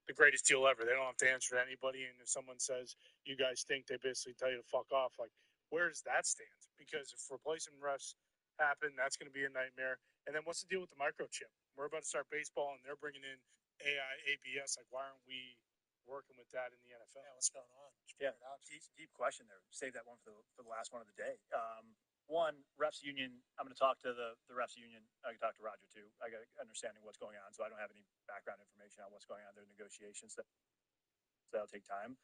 the greatest deal ever. They don't have to answer to anybody. And if someone says you guys stink, they basically tell you to fuck off. Like, where does that stand? Because if replacement refs happen, that's going to be a nightmare. And then what's the deal with the microchip? We're about to start baseball, and they're bringing in AI, ABS. Like, why aren't we working with that in the NFL? Yeah, what's going on? Deep question there. Save that one for the last one of the day. One, refs union, I'm going to talk to the refs union. I can talk to Roger too. I got understanding what's going on, so I don't have any background information on what's going on in their negotiations. So that'll take time.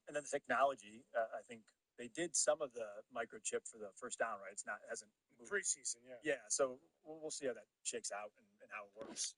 And then the technology, I think they did some of the microchip for the first down, right? It's not, it hasn't moved. Preseason, yeah. Yeah, so we'll see how that shakes out and how it works.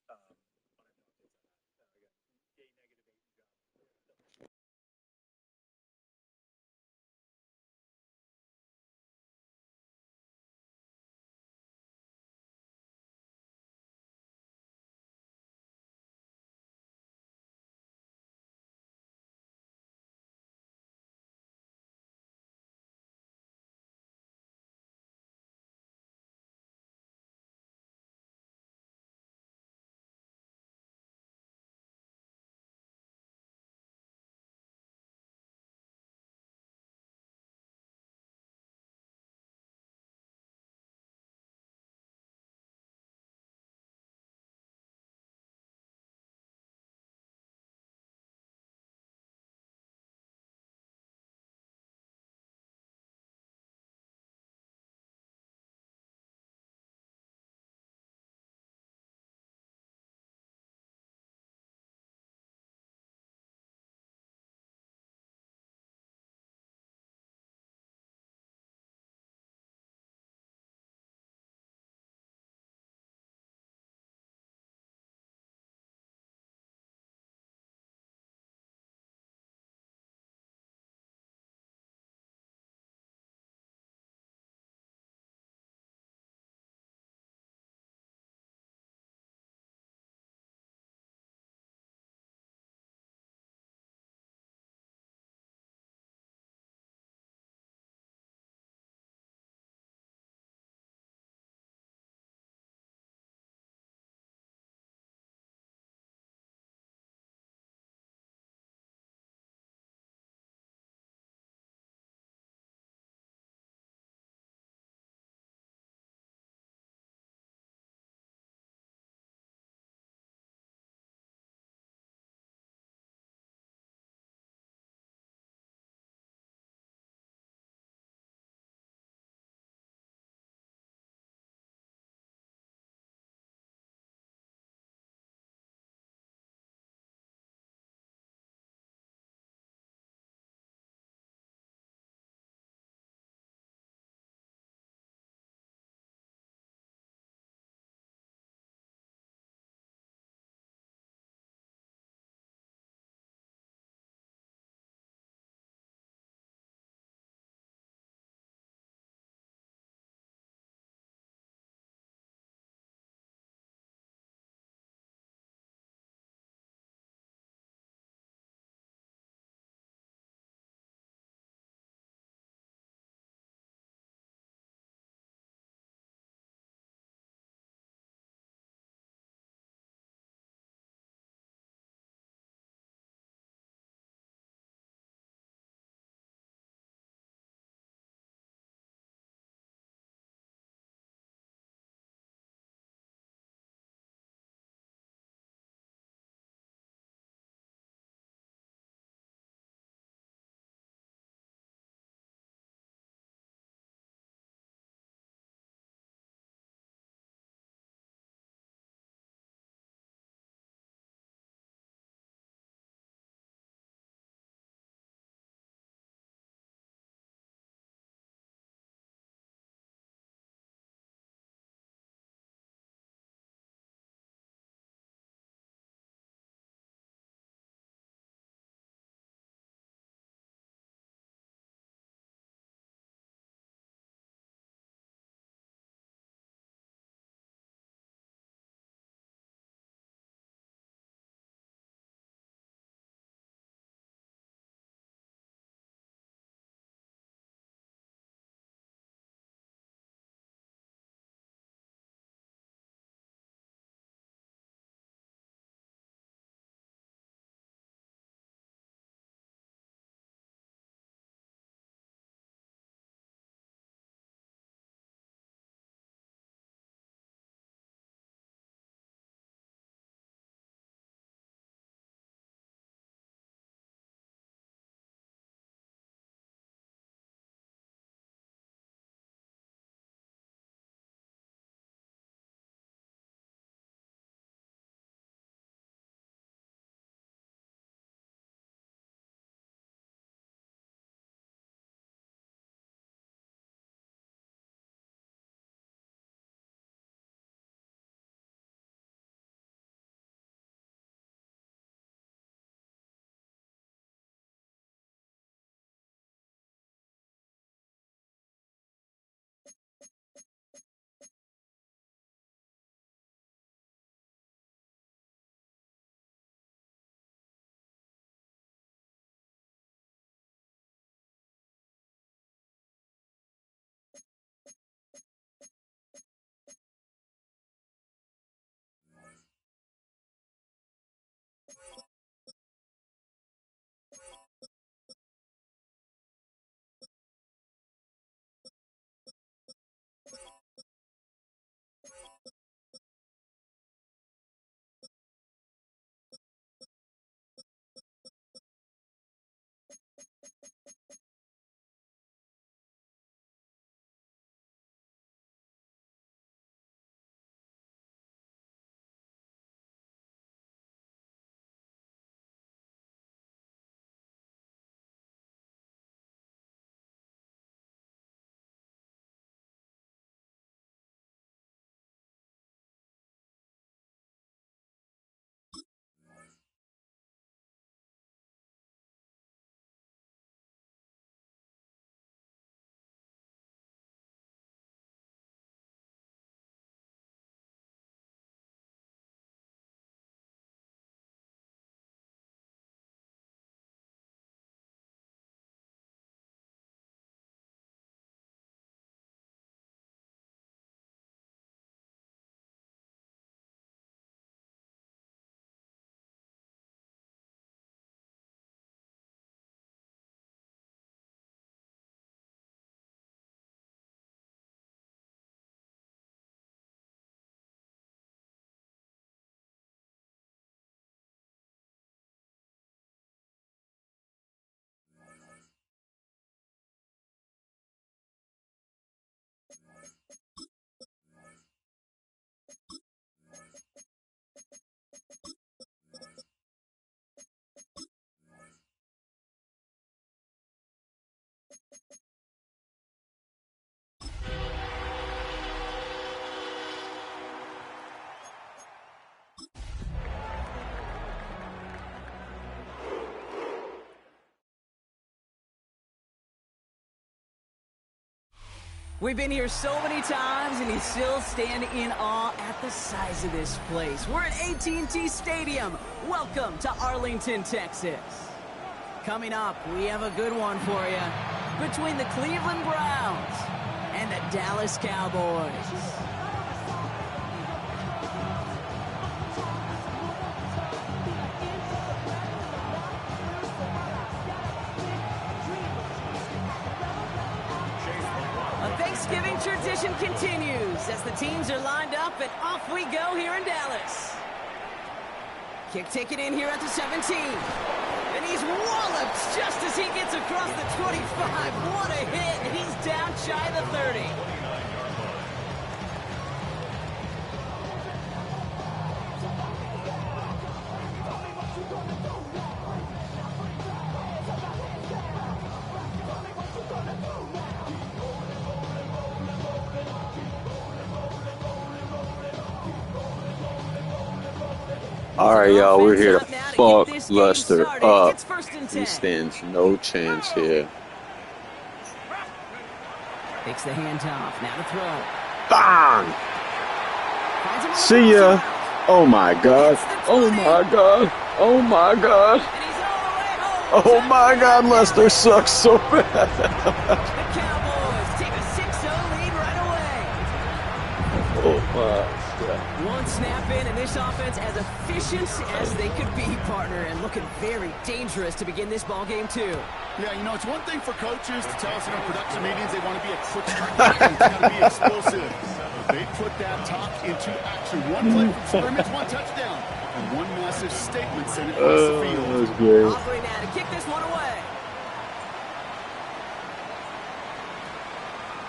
We've been here so many times, and you still stand in awe at the size of this place. We're at AT&T Stadium. Welcome to Arlington, Texas. Coming up, we have a good one for you between the Cleveland Browns and the Dallas Cowboys. Thanksgiving tradition continues as the teams are lined up, and off we go here in Dallas. Kick taken in here at the 17. And he's walloped just as he gets across the 25. What a hit, and he's down shy of the 30. All right, y'all, we're here to fuck Leicester up. He stands no chance here. Takes the handoff, now to throw. Bang! See ya. Oh my god. Oh my god. Oh my god. Oh my god, Leicester sucks so bad. The Cowboys take a 6-0 lead right away. Oh my. One snap in, and this offense as efficient as they could be, partner, and looking very dangerous to begin this ball game too. Yeah, you know, it's one thing for coaches to tell us in our production meetings they want to be a quick strike, it's got to be explosive. They put that talk into action. One play from scrimmage, one touchdown, and one massive statement sent it across the field. That was great. Offering now to kick this one away.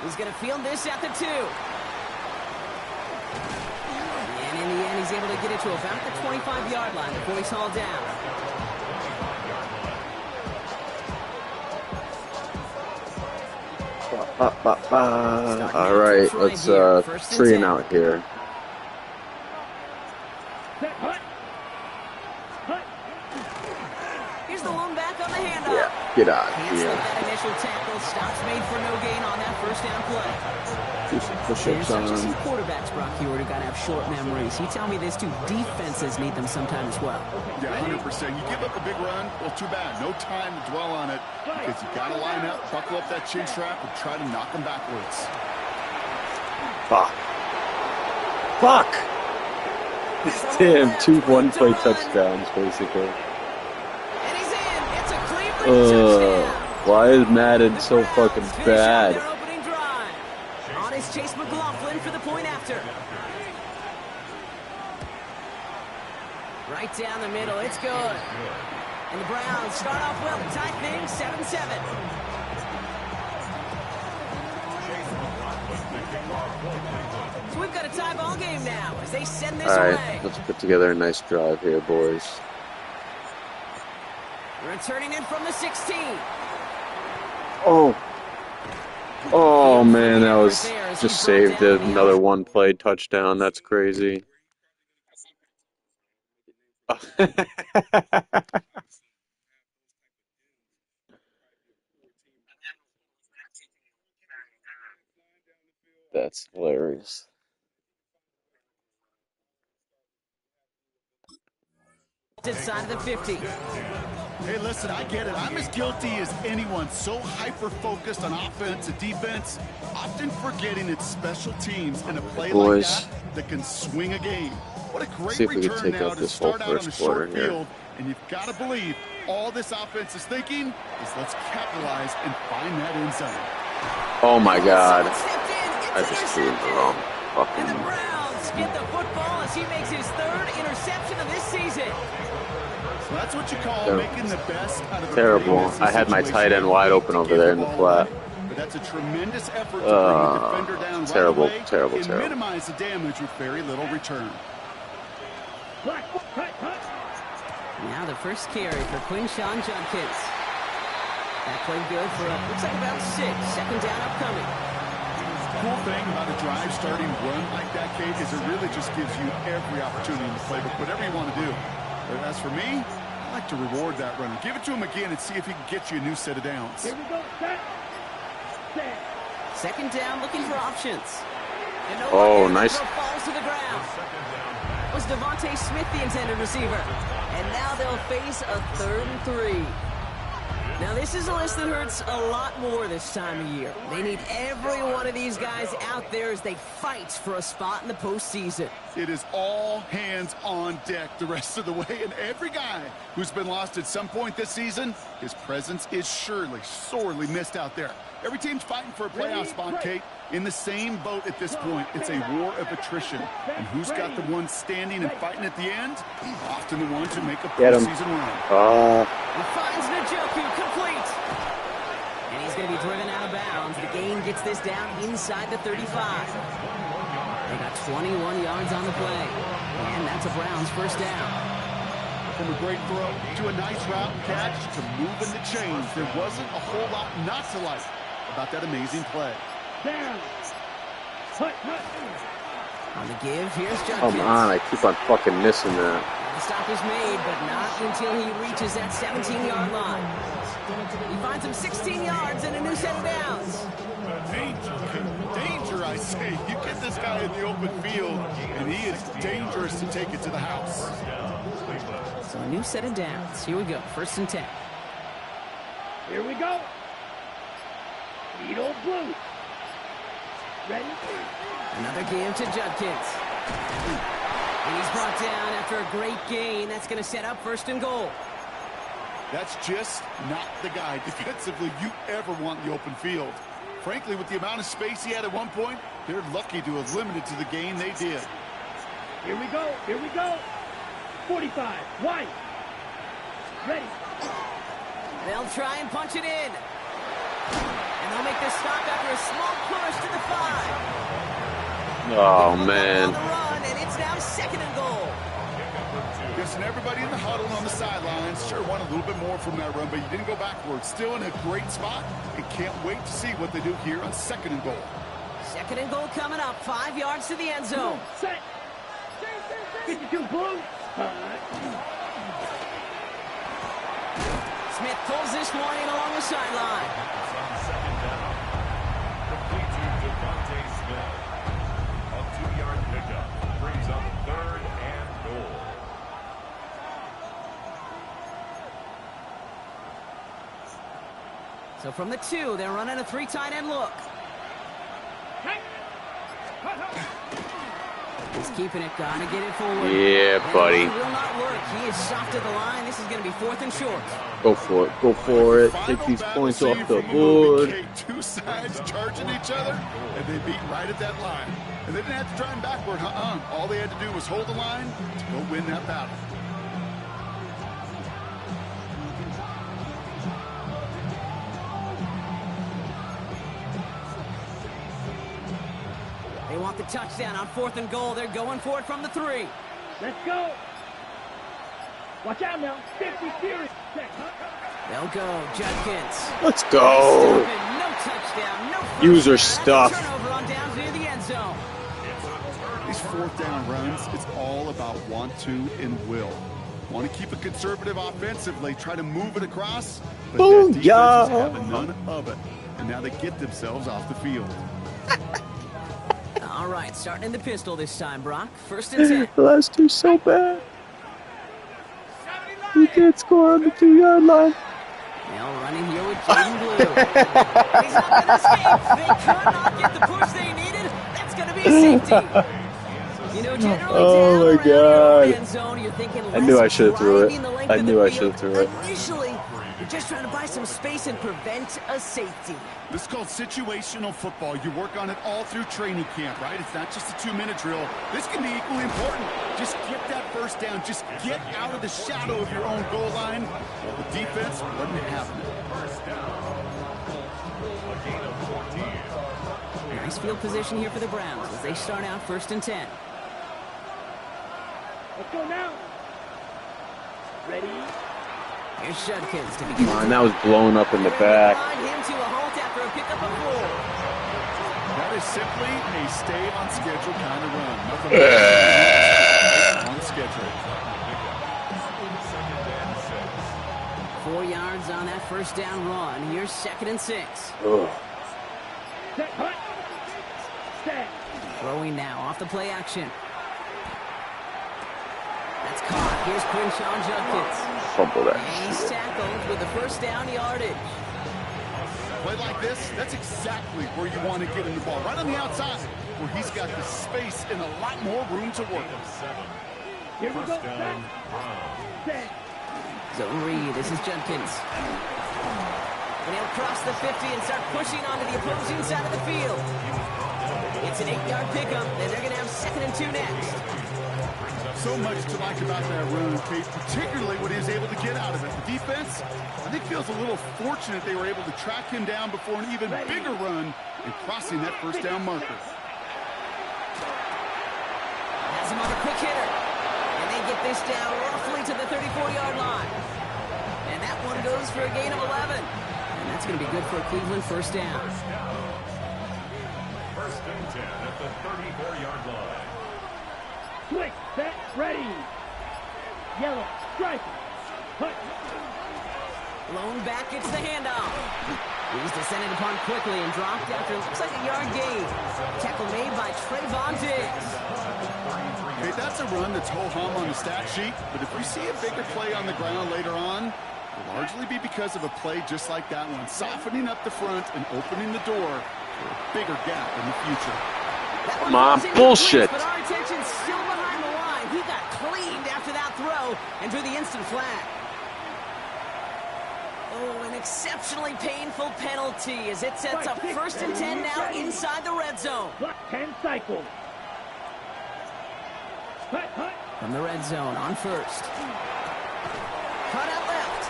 He's going to field this at the 2. And in the end, he's able to get it to about the 25-yard line before he's hauled down. All right, let's tree and out here. Here's the one back on the handoff. Yeah, get out Cancel here. that initial tackle. Stops made for no gain on that first down play. Do some push-ups There's just some on. quarterbacks, Brock Hewitt, who got to have short memories. You tell me this too, defenses need them sometimes as well. Yeah, 100%. You give up a big run, well, too bad. No time to dwell on it because you got to line up, buckle up that chin strap, and try to knock them backwards. Fuck. Fuck! Damn, 2 one-play touchdowns, basically. And he's in. It's a Cleveland touchdown. Why is Madden so fucking bad? On is Chase McLaughlin for the point after. Right down the middle. It's good. And the Browns start off well to tie things 7-7. So we've got a tie ball game now as they send this away. All right, let's put together a nice drive here, boys. Returning in from the 16. Oh man, that was just saved another one-play touchdown. That's crazy. That's hilarious. Side of the 50. Hey, listen, I get it. I'm as guilty as anyone. So hyper-focused on offense and defense, often forgetting it's special teams in a play like that can swing a game. What a great return now to start out on a short field. And you've got to believe all this offense is thinking is let's capitalize and find that end zone. Oh my God. I just threw it the wrong fucking. And the Browns get the football as he makes his 3rd interception of this season. So that's what you call making the best out of a terrible. I had my tight end wide open over there in the flat. But that's a tremendous effort to bring the defender down terrible, right away terrible, and terrible. minimize the damage with very little return. Now the first carry for Quinshawn Judkins. That played good for looks like about 6. 2nd down upcoming. Cool thing about a drive starting run like that, Kate, is it really just gives you every opportunity in the playbook, whatever you want to do. But as for me, I like to reward that runner. Give it to him again and see if he can get you a new set of downs. Here we go. Second down, looking for options. And no Oh, one nice. falls to the ground. Was Devontae Smith the intended receiver? And now they'll face a 3rd and 3. Now, this is a list that hurts a lot more this time of year. They need every one of these guys out there as they fight for a spot in the postseason. It is all hands on deck the rest of the way, and every guy who's been lost at some point this season, his presence is surely sorely missed out there. Every team's fighting for a playoff spot, Kate. In the same boat at this point, it's a war of attrition. And who's got the ones standing and fighting at the end? Often the ones who make a postseason run. He finds Njoku complete. And he's going to be driven out of bounds. The gain gets this down inside the 35. They got 21 yards on the play. And that's a Browns first down. From a great throw to a nice route and catch to moving the chains, there wasn't a whole lot not to like about that amazing play. On the give, here's Judkins. Come on, I keep on fucking missing that. The stop is made, but not until he reaches that 17-yard line. He finds him 16 yards and a new set of downs. Danger, I say. You get this guy in the open field, and he is dangerous to take it to the house. So a new set of downs. Here we go, 1st and 10. Here we go. Lead old blue. Ready? Another give to Judkins. And he's brought down after a great gain. That's going to set up 1st and goal. That's just not the guy defensively you ever want in the open field. Frankly, with the amount of space he had at one point, they're lucky to have limited to the gain they did. Here we go. Here we go. 45. White. Ready. They'll try and punch it in. And they'll make this stop after a small push to the 5. Oh, man. On the run, and it's now 2nd and goal. Guessing everybody in the huddle on the sidelines sure wanted a little bit more from that run, but you didn't go backwards. Still in a great spot, and can't wait to see what they do here on 2nd and goal. 2nd and goal coming up, 5 yards to the end zone. Set. 52 blue. Smith pulls this one in along the sideline. On 2nd down, complete to Devontae Smith. A 2-yard pickup brings up 3rd and goal. So from the 2, they're running a 3 tight end look. He's keeping it, gonna get it forward. Yeah, buddy. That will not work. He is soft to the line. This is going to be 4th and short. Go for it. Go for it. Take these points off the board. Two sides charging each other, and they beat right at that line. And they didn't have to drive backward. All they had to do was hold the line to go win that battle. They want the touchdown on 4th and goal. They're going for it from the 3. Let's go. Watch out now. 50 series. They'll go. Judkins. Let's go. No touchdown. No User first stuff. down. Turnover on downs near the end zone. These 4th down runs, it's all about want to and will. Want to keep it conservative offensively, try to move it across, but Boom, that defense yeah. is having none of it. And now they get themselves off the field. All right, starting in the pistol this time, Brock. 1st and 10. The last 2 so bad. You can't score on the 2-yard line. Now running here with Jaden Blue. He's not going to escape. They could not get the push they needed. That's going to be a safety. You know, generally Oh, down my around your God. end zone, you're thinking I knew I less should have threw it. driving the length I of knew the I field. should have threw it. Initially, you're just trying to buy some space and prevent a safety. This is called situational football. You work on it all through training camp, right? It's not just a 2-minute drill. This can be equally important. Just get that first down. Just get out of the shadow of your own goal line. Well, the defense wasn't having it. First down. A gain of 14. Nice field position here for the Browns as they start out 1st and 10. Let's go now. Ready? Here's Judkins to begin. Come on, that was blown up in the back. Him to a halt after a pickup of 4. That is simply a stay on schedule kind of run. Nothing on schedule. 4 yards on that 1st down run. Here's 2nd and 6. Ugh. Set, hut. Throwing now off the play action. That's caught. Here's Quinshaw Judkins. Fumble that And he's shit. tackled with the first down yardage. Play like this, that's exactly where you want to get in the ball. Right on the outside, where he's got the space and a lot more room to work. Here we go. First down, Browns. Set. Zone read. This is Judkins. And he'll cross the 50 and start pushing onto the opposing side of the field. It's an 8-yard pickup, and they're going to have 2nd and 2 next. So much to like about that run, Kate, particularly what he was able to get out of it. The defense, I think, feels a little fortunate they were able to track him down before an even bigger run and crossing that first down marker. Has him on a quick hitter. And they get this down roughly to the 34-yard line. And that one goes for a gain of 11. And that's going to be good for a Cleveland first down. First and 10 at the 34-yard line. Quick, set, ready. Yellow, strike. Hut. Lone back gets the handoff. He's descended upon quickly and dropped after looks like a yard gain. Tackle made by Trayvon Diggs. Okay, that's a run that's ho-hum on the stat sheet, but if we see a bigger play on the ground later on, it'll largely be because of a play just like that one, softening up the front and opening the door for a bigger gap in the future. Come on, bullshit. But our attention's still behind the line. He got cleaned after that throw and drew the instant flag. Oh, an exceptionally painful penalty as it sets up 1st and 10 now inside the red zone. 10 cycles. Hut, hut. From the red zone on 1st. Cut out left.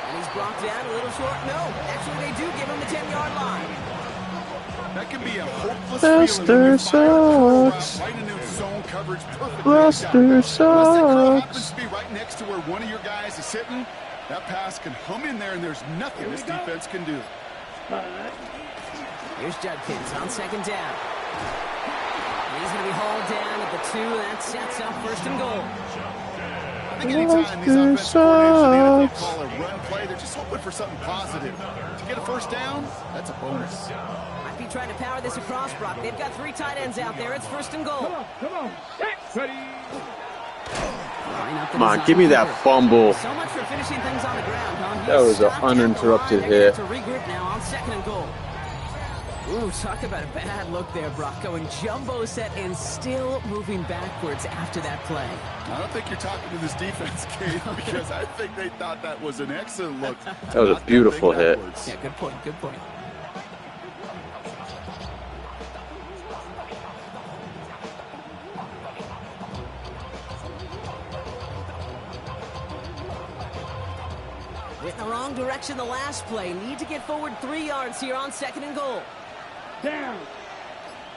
And he's brought down a little short. No, actually they do give him the 10-yard line. That can be a hopeless Lester feeling when you fire a curl route sucks. right into zone coverage perfectly. Lester Unless that curl happens sucks. to be right next to where one of your guys is sitting, that pass can hum in there and there's nothing this defense can do. Here's Judkins on 2nd down. And he's going to be hauled down at the 2. That sets up 1st and goal. I think anytime these offensive coordinators in the NFL call a run play, they're just hoping for something positive. To get a first down, that's a bonus. Might be trying to power this across, Brock. They've got 3 tight ends out there. It's 1st and goal. Come on. Set, ready. Line up the Come on, design give me that here. fumble. So much for finishing things on the ground, huh? He That was an stopped at the uninterrupted line. They're hit. gonna have to regroup now on 2nd and goal. Ooh, talk about a bad look there, Brock. Going jumbo set and still moving backwards after that play. I don't think you're talking to this defense, Kate, because I think they thought that was an excellent look. That was a beautiful hit. Yeah, good point, good point. Went in the wrong direction the last play. Need to get forward 3 yards here on 2nd and goal. Down.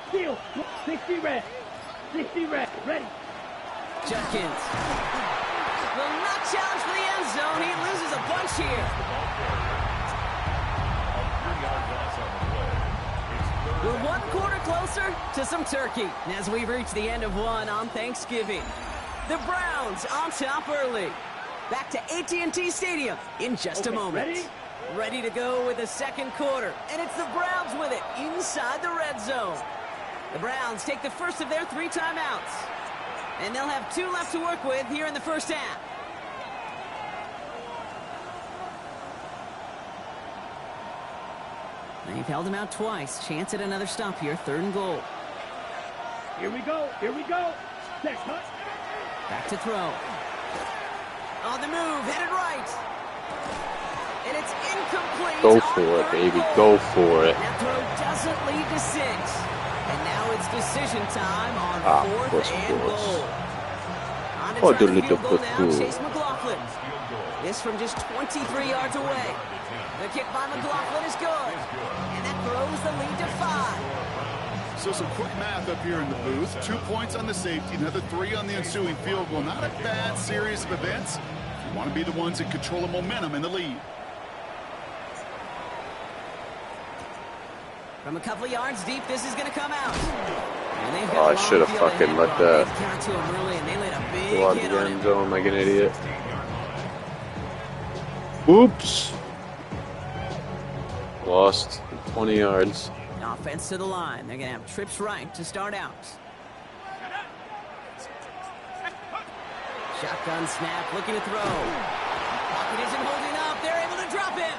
Steal. 60 red. 60 red. Ready. Judkins will not challenge for the end zone. He loses a bunch here. We're 1 quarter closer to some turkey as we reach the end of one on Thanksgiving. The Browns on top early. Back to AT&T Stadium in just a moment. Ready to go with the 2nd quarter. And it's the Browns with it inside the red zone. The Browns take the first of their 3 timeouts. And they'll have 2 left to work with here in the first half. They've held him out twice. Chance at another stop here. 3rd and goal. Here we go. Here we go. Set, cut. Back to throw. On the move, headed right. And it's incomplete. Go for it, baby. Go for it. That throw doesn't lead to 6. And now it's decision time on 4th course, and goal. On to Oh, try the little field goal now, cuckoo. Chase McLaughlin. This from just 23 yards away. The kick by McLaughlin is good. And that throws the lead to 5. So some quick math up here in the booth. 2 points on the safety, another 3 on the ensuing field goal. Not a bad series of events. You want to be the ones that control the momentum in the lead. From a couple of yards deep, this is going to come out. And they've got Oh, a I long should have field fucking ahead, let Brock. that They've got to him early, and they laid a go out big hit the on end him. zone like an idiot. Oops. Lost 20 yards. Offense to the line. They're going to have trips right to start out. Shotgun snap, looking to throw. Pocket isn't holding up. They're able to drop him.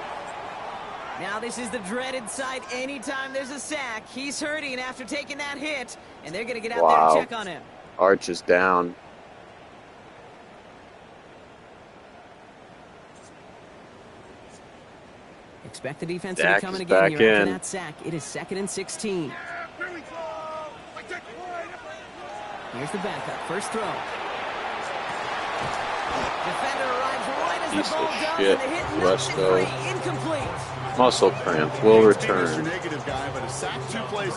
Now this is the dreaded sight anytime there's a sack. He's hurting after taking that hit, and they're going to get out there and check on him. Arch is down. Expect the defense Dak to be coming is again back here after in. that sack. It is 2nd and 16. Here's the backup. First throw. Defender arrives right as Piece the ball of does, shit. and the hit knocks it Resto. free. Incomplete. Muscle cramp will return.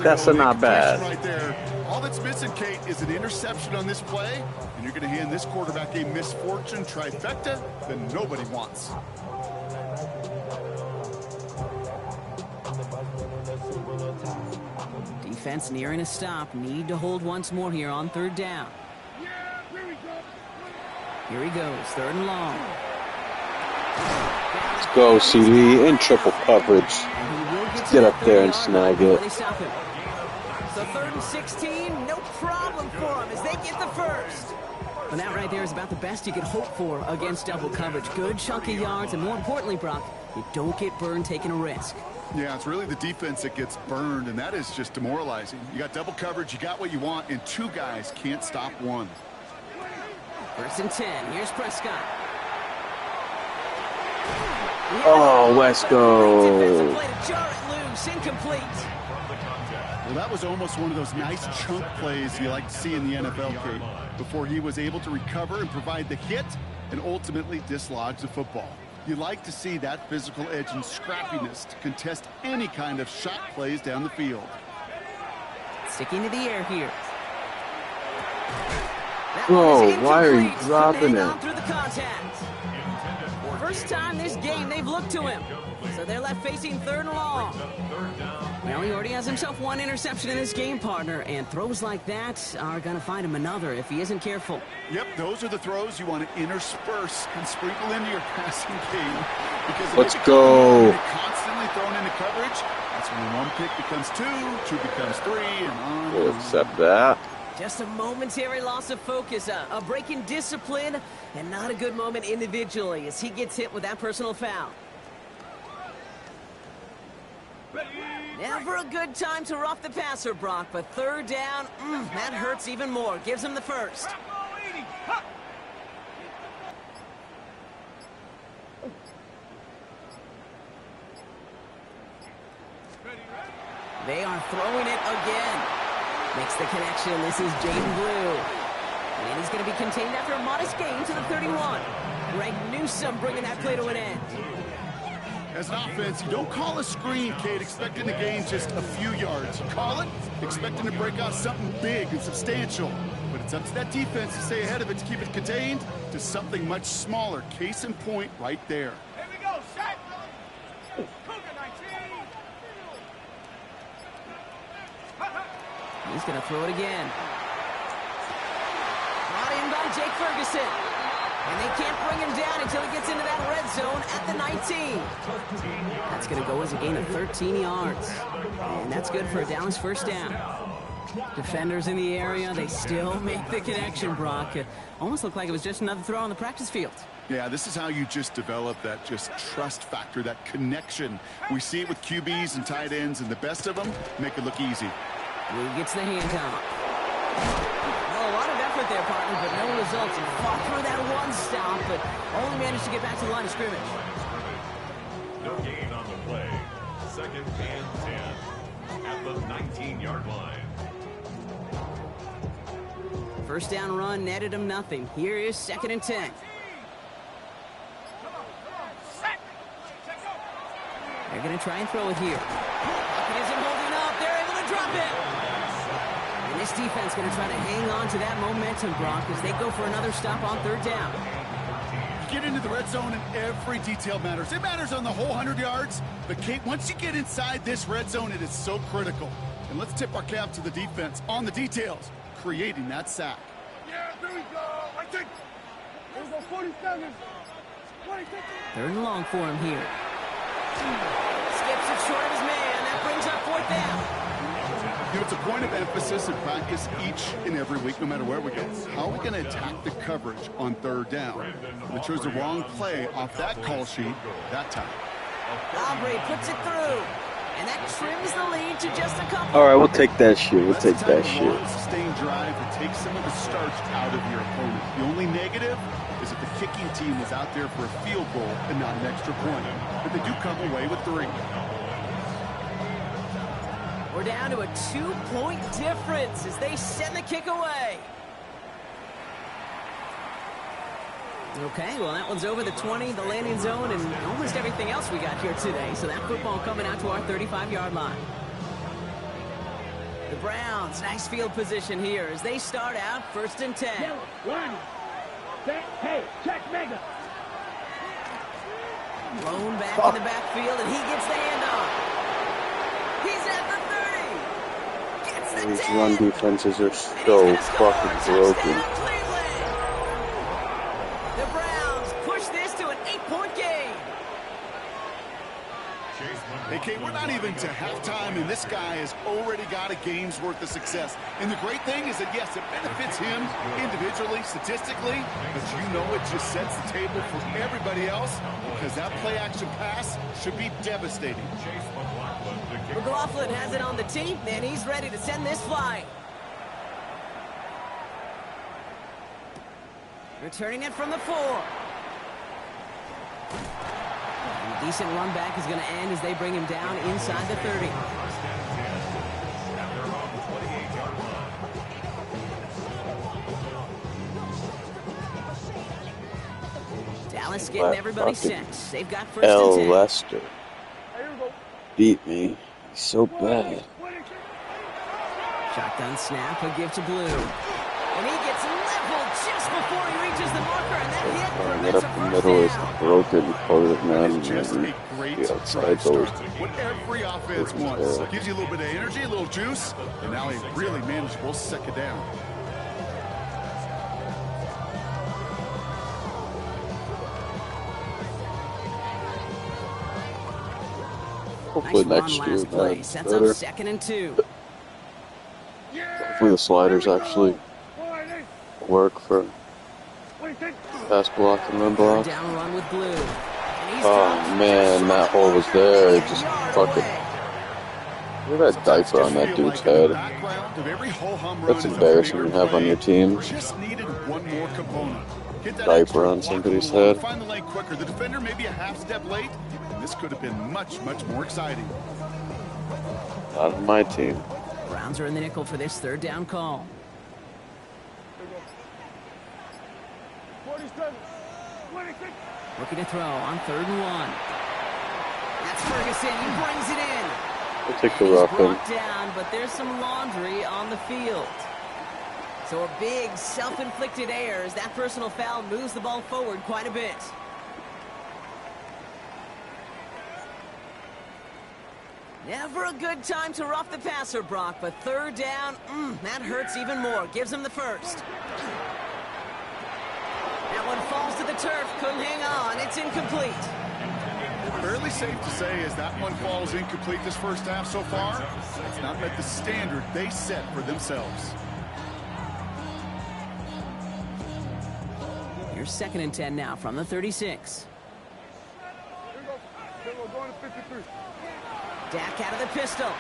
That's not bad. Right there. All that's missing, Kate, is an interception on this play, and you're going to hand this quarterback a misfortune trifecta that nobody wants. Defense nearing a stop. Need to hold once more here on 3rd down. Here he goes. 3rd and long. Let's go, CD, in triple coverage. Get up there and snag it. So 3rd and 16, no problem for him as they get the first. And that right there is about the best you could hope for against double coverage. Good chunk of yards, and more importantly, Brock, you don't get burned taking a risk. Yeah, it's really the defense that gets burned, and that is just demoralizing. You got double coverage, you got what you want, and 2 guys can't stop one. 1st and 10. Here's Prescott. Oh, let's go. Defensive play to jar it loose. Incomplete. Well, that was almost one of those nice chunk plays you like to see in the NFL, Kate, before he was able to recover and provide the hit and ultimately dislodge the football. You like to see that physical edge and scrappiness to contest any kind of shot plays down the field. Sticking to the air here. Bro, why are you dropping it? Through the contact. First time this game they've looked to him. So they're left facing 3rd and long. Well, he already has himself 1 interception in this game, partner, and throws like that are going to find him another if he isn't careful. Yep, those are the throws you want to intersperse and sprinkle into your passing game. Because let's go. Constantly thrown into coverage. That's when 1 pick becomes 2 becomes 3, and on. We'll accept that. Just a momentary loss of focus, a break in discipline, and not a good moment individually as he gets hit with that personal foul. Never a good time to rough the passer, Brock, but 3rd down, that hurts even more. Gives him the first. They are throwing it again. Makes the connection. This is Jaden Blue. And he's going to be contained after a modest gain to the 31. Greg Newsome bringing that play to an end. As an offense, you don't call a screen, Kate, expecting to gain just a few yards. You call it expecting to break out something big and substantial. But it's up to that defense to stay ahead of it, to keep it contained to something much smaller. Case in point right there. Here we go, set. Cougar 19. He's going to throw it again. Brought in by Jake Ferguson. And they can't bring him down until he gets into that red zone at the 19. That's going to go as a gain of 13 yards. And that's good for a Dallas first down. Defenders in the area, they still make the connection, Brock. It almost looked like it was just another throw on the practice field. Yeah, this is how you just develop that just trust factor, that connection. We see it with QBs and tight ends, and the best of them make it look easy. Blue gets the handoff. Well, a lot of effort there, partner, but no results. He fought through that one stop, but only managed to get back to the line of scrimmage. No gain on the play. 2nd and 10 at the 19-yard line. First down run netted him nothing. Here is 2nd and 10. They're going to try and throw it here. It isn't holding up. They're able to drop it. And this defense going to try to hang on to that momentum, Brock, as they go for another stop on 3rd down. You get into the red zone and every detail matters. It matters on the whole 100 yards. But, Kate, once you get inside this red zone, it is so critical. And let's tip our cap to the defense on the details, creating that sack. Yeah, there we go. I think. There's a 47. 3rd and long for him here. skips it short of his man. That brings up 4th down. You know, it's a point of emphasis in practice each and every week, no matter where we go. How are we going to attack the coverage on 3rd down? We chose the wrong play off that call sheet that time. Aubrey puts it through. And that trims the lead to just a couple. All right, we'll take that shit. We'll take that shit. Sustained drive to take some of the starch out of your opponent. The only negative is if the kicking team is out there for a field goal and not an extra point. But they do come away with 3. We're down to a 2-point difference as they send the kick away. Okay, well, that one's over the 20, the landing zone, and almost everything else we got here today. So that football coming out to our 35-yard line. The Browns, nice field position here as they start out 1st and 10. Yellow, line. Set, hey, check mega. Blown back in the backfield, and he gets the handoff. He's at the 30. Gets the 10. These run defenses are so fucking broken. The Browns push this to an 8-point game. Hey, Kate, we're not even to halftime, and this guy has already got a game's worth of success. And the great thing is that, yes, it benefits him individually, statistically, but you know it just sets the table for everybody else because that play-action pass should be devastating. McLaughlin has it on the tee, and he's ready to send this flying. Returning it from the 4. And a decent run back is going to end as they bring him down inside the 30. Dallas getting everybody set. They've got 1st and 10. Lester beat me. He's so bad. Shotgun snap, a give to Blue. And he gets leveled just before he reaches the marker, and that hit Right up the middle is the broken part of Madden. Just a great The outside those. what every offense wants. Gives you a little bit of energy, a little juice, and now a really manageable 2nd down. Hopefully Nice next run year last play. that's Sets better. up 2nd and 2. Hopefully the sliders actually work for pass block and run block. Down run with Blue. Oh man, that hole was there. It just fucking. Look at that diaper on that dude's head. That's embarrassing to have on your team. Just needed one more component. Get that Diaper on somebody's head. Find the lane quicker. The defender may be a half step late, and this could have been much, much more exciting. Not on my team. Browns are in the nickel for this 3rd down call. Looking to throw on 3rd and 1. That's Ferguson. He brings it in. We'll take the He's rough in. brought down, but there's some laundry on the field. So a big self-inflicted error as that personal foul moves the ball forward quite a bit. Never a good time to rough the passer, Brock, but 3rd down, that hurts even more. Gives him the 1st. That one falls to the turf, couldn't hang on. It's incomplete. Fairly safe to say as that one falls incomplete this first half so far, it's not met the standard they set for themselves. Here's 2nd and 10 now from the 36. Dak out of the pistol.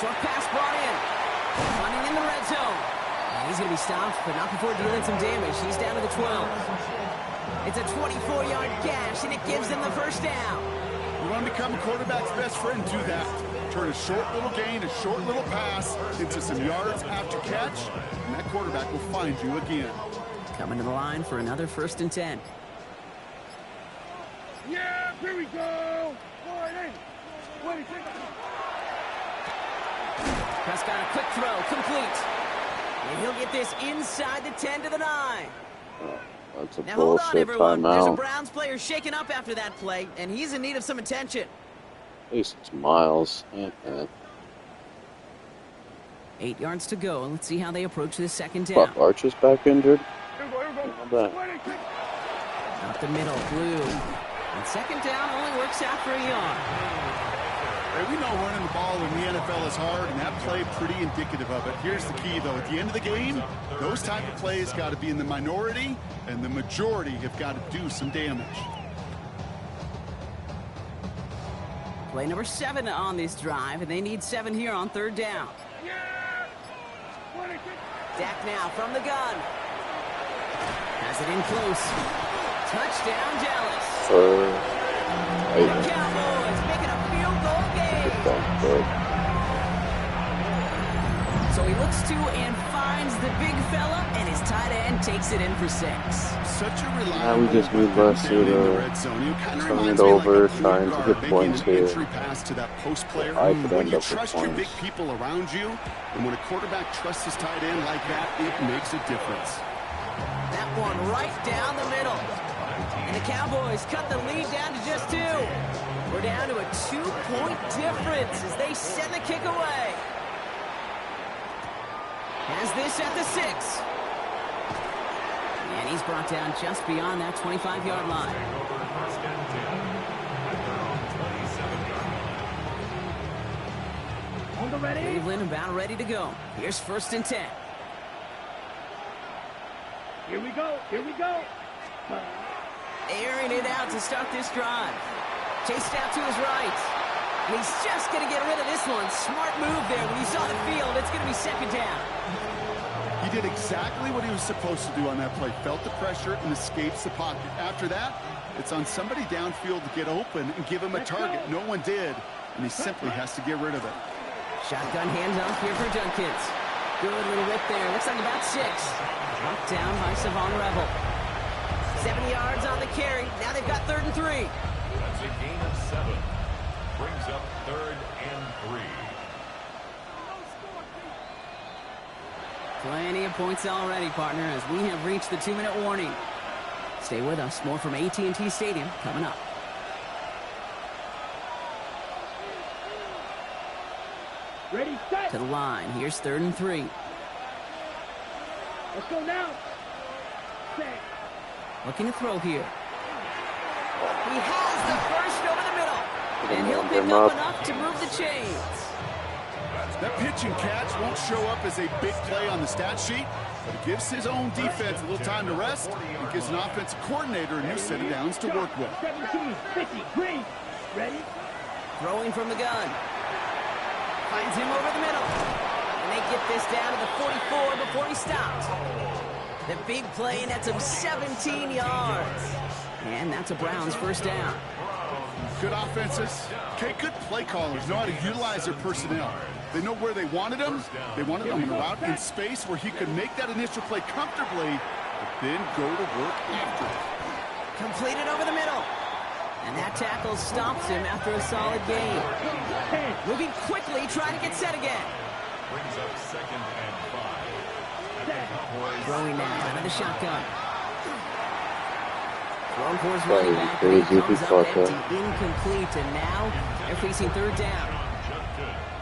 Short pass brought in. Running in the red zone. And he's going to be stopped, but not before dealing some damage. He's down to the 12. It's a 24-yard gash, and it gives them the 1st down. You want to become a quarterback's best friend, do that. Turn a short little gain, a short little pass into some yards after catch, and that quarterback will find you again. Coming to the line for another 1st and 10. Yeah, here we go. Prescott, a quick throw, complete. And he'll get this inside the 10 to the 9. That's a Now hold on, bullshit everyone. There's a timeout. Browns player shaken up after that play, and he's in need of some attention. At least it's Miles. 8 yards to go. Let's see how they approach this 2nd down. Fuck, Arch is back injured. Not bad. Up the middle, Blue. And second down only works out for a yard. Hey, we know running the ball in the NFL is hard, and that play pretty indicative of it. Here's the key, though. At the end of the game, those type of plays got to be in the minority, and the majority have got to do some damage. Play number 7 on this drive, and they need 7 here on third down. Dak now from the gun. Has it in close. Touchdown, Dallas. The Cowboys making a field goal game. So he looks to and finds the big fella, and his tight end takes it in for 6. Such a reliable. We just need less to turn it over, trying to get points here. Pass to that post player. I could When end you up with trust your big points. people around you, and when a quarterback trusts his tight end like that, it makes a difference. That one right down the middle. And the Cowboys cut the lead down to just 2. We're down to a 2-point difference as they send the kick away. Has this at the 6. And he's brought down just beyond that 25-yard line. On the ready. Cleveland about ready to go. Here's 1st and 10. Here we go. Here we go. Airing it out to start this drive. Chased out to his right. And he's just going to get rid of this one. Smart move there. When you saw the field, it's going to be 2nd down. He did exactly what he was supposed to do on that play. Felt the pressure and escapes the pocket. After that, it's on somebody downfield to get open and give him a target. No one did, and he simply has to get rid of it. Shotgun handoff here for Dunkins. Good little whip there. Looks like about 6. Knocked down by Savon Rebel. 7 yards on the carry. Now they've got 3rd and 3. That's a gain of 7. Brings up 3rd and 3. Plenty of points already, partner, as we have reached the 2-minute warning. Stay with us. More from AT&T Stadium coming up. Ready, set. To the line. Here's 3rd and 3. Let's go now. Set. Looking to throw here. He has the first over the middle. And he'll pick up enough to move the chains. That pitch and catch won't show up as a big play on the stat sheet, but it gives his own defense a little time to rest and gives an offensive coordinator a new set of downs to work with. 17, 50, green. Ready? Throwing from the gun. Finds him over the middle. And they get this down to the 44 before he stopped. The big play, and that's him 17 yards. And that's a Browns 1st down. Good offenses. Okay, good play callers know how to utilize their personnel. They know where they wanted him. They wanted him out in space where he could make that initial play comfortably, but then go to work after it. Completed over the middle. And that tackle stops him after a solid gain. Moving quickly, trying to get set again. Brings up 2nd and 5. Throwing now out of the shotgun. Thrown for his That running was back. crazy He comes if up he caught empty, incomplete, and now they're facing 3rd down.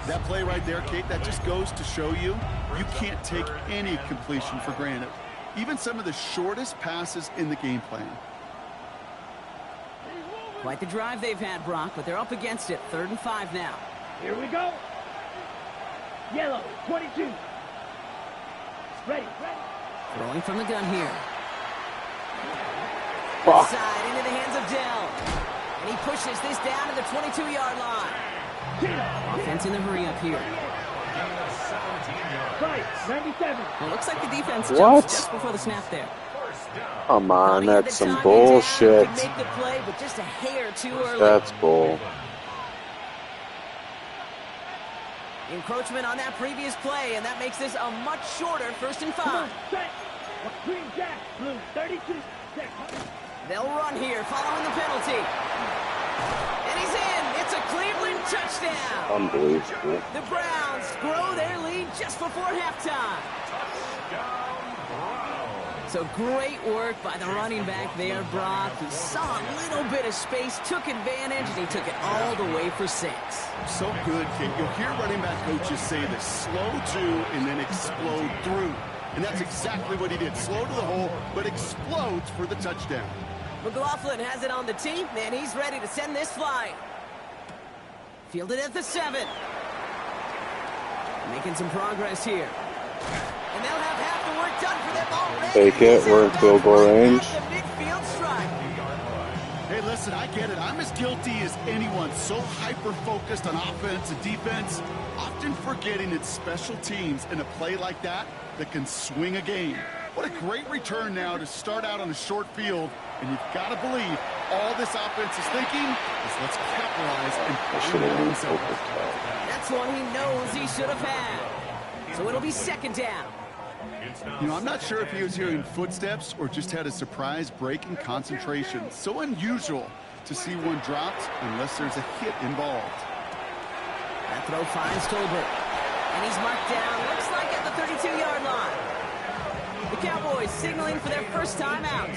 That play right there, Kate, that just goes to show you, you can't take any completion for granted. Even some of the shortest passes in the game plan. Quite the drive they've had, Brock, but they're up against it. 3rd and 5 now. Here we go. Yellow, 22. Ready, ready. Throwing from the gun here. Fuck. Side into the hands of Dell. And he pushes this down to the 22-yard line. Offense in the hurry up here. Right, 97. Well, it looks like the defense What? jumps just before the snap there. Come on, Thought he had that's the some time bullshit. to make the play, but just a hair too early. That's bull. Encroachment on that previous play, and that makes this a much shorter 1st and 5. Set. Green jack, blue, 32. Set. They'll run here following the penalty. And he's in. It's a Cleveland touchdown. Unbelievable. The Browns grow their lead just before halftime. So great work by the running back there, Brock. He saw a little bit of space, took advantage, and he took it all the way for 6. So good, Kate. You'll hear running back coaches say this: slow to and then explode through. And that's exactly what he did. Slow to the hole, but explodes for the touchdown. McLaughlin has it on the tee, and he's ready to send this flying. Fielded at the 7. Making some progress here. And they'll have half the work done for them already. Take it, we're in field goal range. Midfield strike. Hey, listen, I get it. I'm as guilty as anyone. So hyper-focused on offense and defense, often forgetting it's special teams in a play like that can swing a game. What a great return now to start out on a short field, and you've got to believe all this offense is thinking is let's capitalize and push it in. That's one he knows he should have had. So it'll be second down. You know, I'm not sure if he was hearing footsteps or just had a surprise break in concentration. So unusual to see one dropped unless there's a hit involved. That throw finds Tolbert. And he's marked down, looks like at the 32-yard line. The Cowboys signaling for their first time out.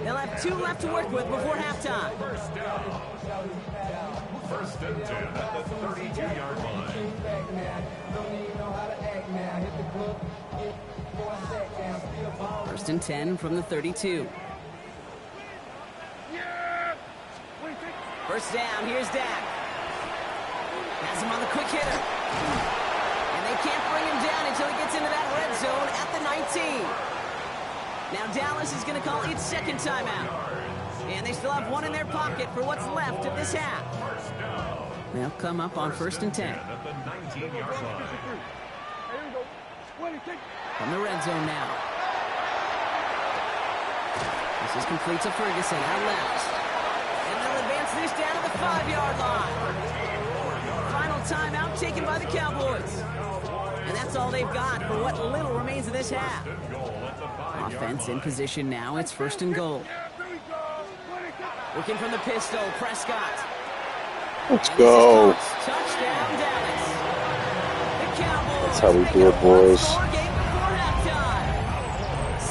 They'll have 2 left to work with before halftime. First down. First and 10 at the 32-yard line. First and 10 from the 32. First down, here's Dak. Has him on the quick hitter. And they can't bring him down until he gets into that red zone at the 19. Now Dallas is going to call its second timeout. And they still have 1 in their pocket for what's left of this half. They'll come up on first and 10. At the 19-yard line. From the red zone now. This is complete to Ferguson out left. And they'll advance this down to the 5-yard line. Final timeout taken by the Cowboys. And that's all they've got for what little remains of this half. Offense in position now. It's first and goal. Looking from the pistol, Prescott. Let's go. Touchdown, Dallas. The Cowboys. That's how we do it, boys.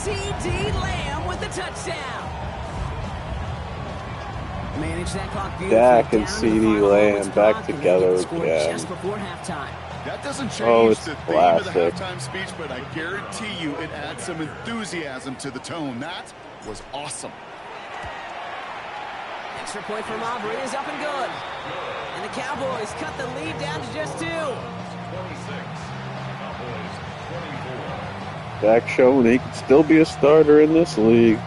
C.D. Lamb with the touchdown. Manage that clock beautifully. Dak and C.D. Lamb back together again. Just before halftime. That doesn't change the theme of the classic. halftime speech, but I guarantee you it adds some enthusiasm to the tone. That was awesome. Extra point from Aubrey is up and good. And the Cowboys cut the lead down to just 2. 26. Cowboys 24. Dak showing he can still be a starter in this league.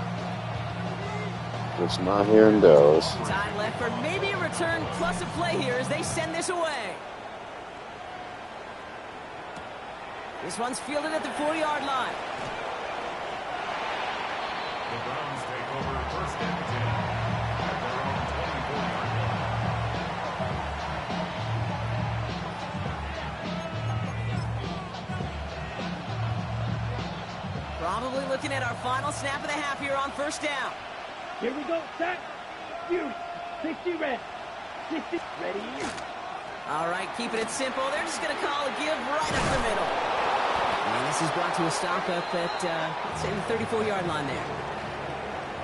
Just not here in Dallas. Time left for maybe a return plus a play here as they send this away. This one's fielded at the 4-yard line. The Browns take over first and 10 at their own 24-yard line. Probably looking at our final snap of the half here on first down. Here we go, set, you, 60 red, 60 ready. All right, keeping it simple. They're just going to call a give right up the middle. And this is brought to a stop up at, let's say, the 34-yard line there.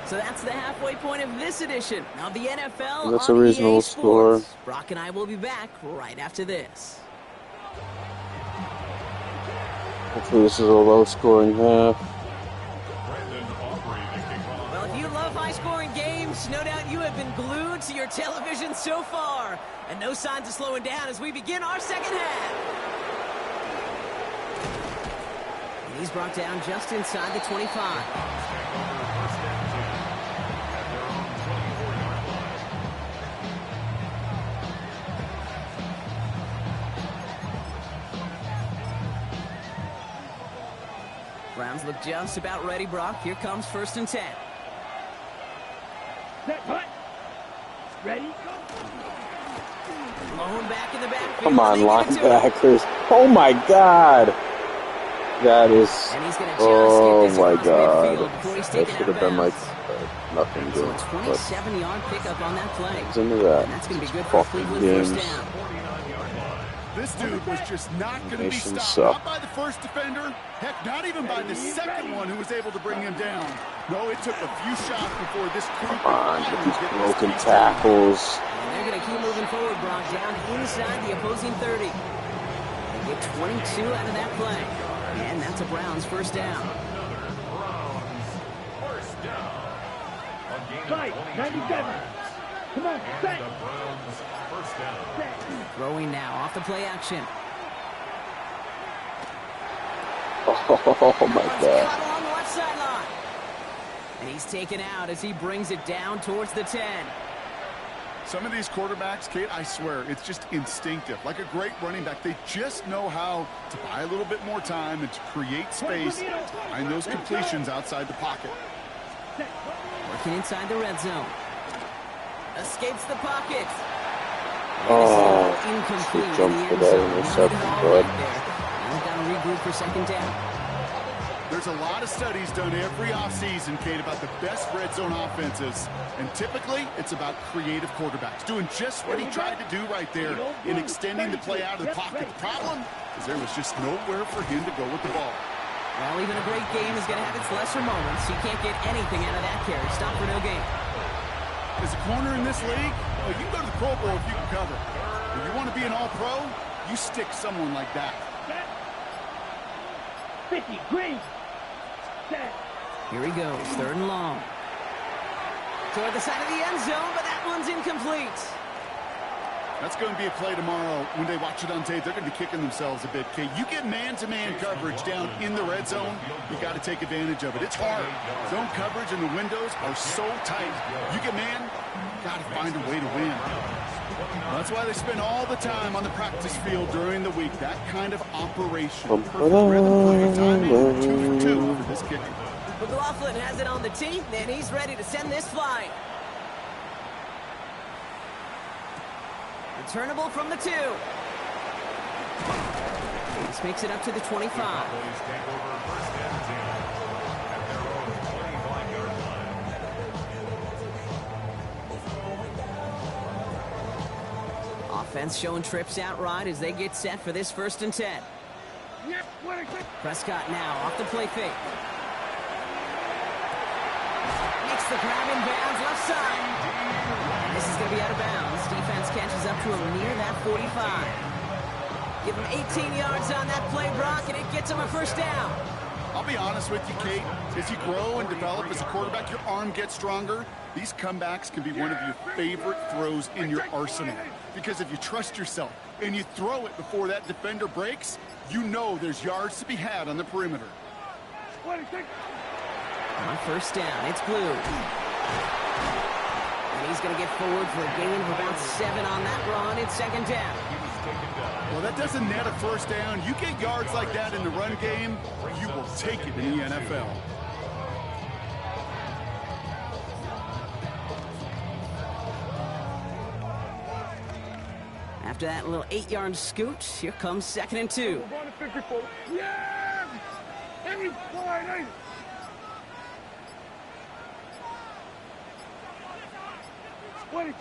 So that's the halfway point of this edition of the NFL. That's on a reasonable EA score. Sports. Brock and I will be back right after this. Hopefully this is a low-scoring half. Well, if you love high-scoring games, no doubt you have been glued to your television so far. And no signs of slowing down as we begin our second half. And he's brought down just inside the 25. Browns look just about ready, Brock. Here comes first and 10. Set, cut. Ready, go. Lone back in the backfield. Come on, linebackers. Oh, my God. That is... Oh, my God. That should have been like nothing So good. a 27-yard pickup on that play. It's into that. And that's going to be good for Fucking Cleveland first games. down. This dude was just not going to be Nations stopped. suck. Not by the first defender. Heck, not even by the second one who was able to bring him down. No, it took a few shots before this crew Come on, could get these get broken this piece down. tackles. And they're going to keep moving forward, Brock, down inside the opposing 30. They get 22 out of that play. And that's a Browns first down. First down. A Fight, 97. Come on, set. The Browns first down. Throwing now off the play action. Oh my Caught God. along the left sideline. And he's taken out as he brings it down towards the 10. Some of these quarterbacks, Kate, I swear, it's just instinctive. Like a great running back, they just know how to buy a little bit more time and to create space, find those completions outside the pocket. Working inside the red zone. Escapes the pocket. Oh, Incomplete. he jumped for that interception, bud. He's got to regroup for second down. There's a lot of studies done every offseason, Kate, about the best red zone offenses. And typically, it's about creative quarterbacks, doing just what he tried to do right there in extending the play out of the pocket. The problem is there was just nowhere for him to go with the ball. Well, even a great game is going to have its lesser moments. You can't get anything out of that carry. Stop for no gain. As a corner in this league, well, you can go to the Pro Bowl if you can cover. If you want to be an all-pro, you stick someone like that. 50, green. Set. Here he goes, third and long. Toward the side of the end zone, but that one's incomplete. That's going to be a play tomorrow. When they watch it on tape, they're going to be kicking themselves a bit, Kate. You get man-to-man coverage down in the red zone, you got to take advantage of it. It's hard. Zone coverage and the windows are so tight. You get man, got to find a way to win. That's why they spend all the time on the practice field during the week. That kind of operation. Perfect rhythm, putting time in, 2 for 2 for this kicker. McLaughlin has it on the tee, and he's ready to send this flying. Returnable from the 2. This makes it up to the 25. Cowboys take over first and 10 at their own 25-yard line. Offense showing trips outright as they get set for this 1st and 10. Prescott now off the play fake. Makes the grab in bounds left side. And this is going to be out of bounds. Defense catches up to him near that 45. Give him 18 yards on that play, Brock, and it gets him a first down. I'll be honest with you, Kate. As you grow and develop as a quarterback, your arm gets stronger. These comebacks can be one of your favorite throws in your arsenal. Because if you trust yourself and you throw it before that defender breaks, you know there's yards to be had on the perimeter. On first down, it's Blue. And he's going to get forward for a gain of about 7 on that run. It's second down. Well, that doesn't net a first down. You get yards like that in the run game, you will take it in the NFL. After that little 8-yard scoot, here comes 2nd and 2. Yeah! Everybody! On the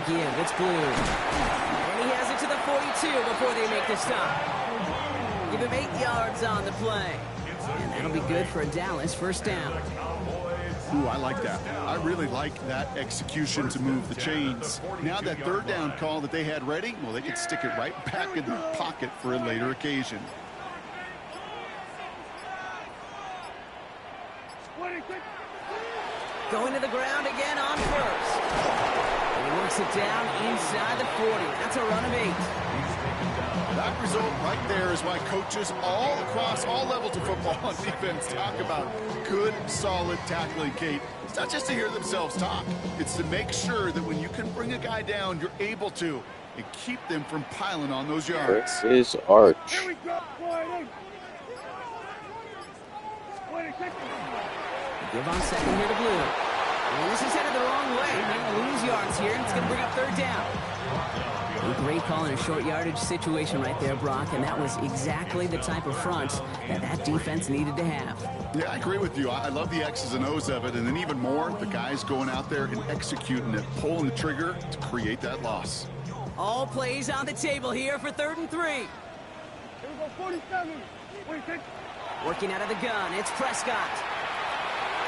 give, it's Blue. And he has it to the 42 before they make the stop. Give him 8 yards on the play. And that'll be good for a Dallas first down. Ooh, I like that. I really like that execution to move the chains. Now that third down call that they had ready, well, they can stick it right back in their pocket for a later occasion. Going to the ground again on first. And he works it down inside the 40. That's a run of 8. That result right there is why coaches all across all levels of football and defense talk about good, solid tackling, Kate. It's not just to hear themselves talk. It's to make sure that when you can bring a guy down, you're able to and keep them from piling on those yards. This is Arch. Give on second here to Blue. And this is headed the wrong way. They're going to lose yards here, and it's going to bring up third down. A great call in a short yardage situation right there, Brock, and that was exactly the type of front that defense needed to have. Yeah, I agree with you. I love the X's and O's of it, and then even more, the guys going out there and executing it, pulling the trigger to create that loss. All plays on the table here for 3rd and 3. Here we go, 47. Working out of the gun, it's Prescott.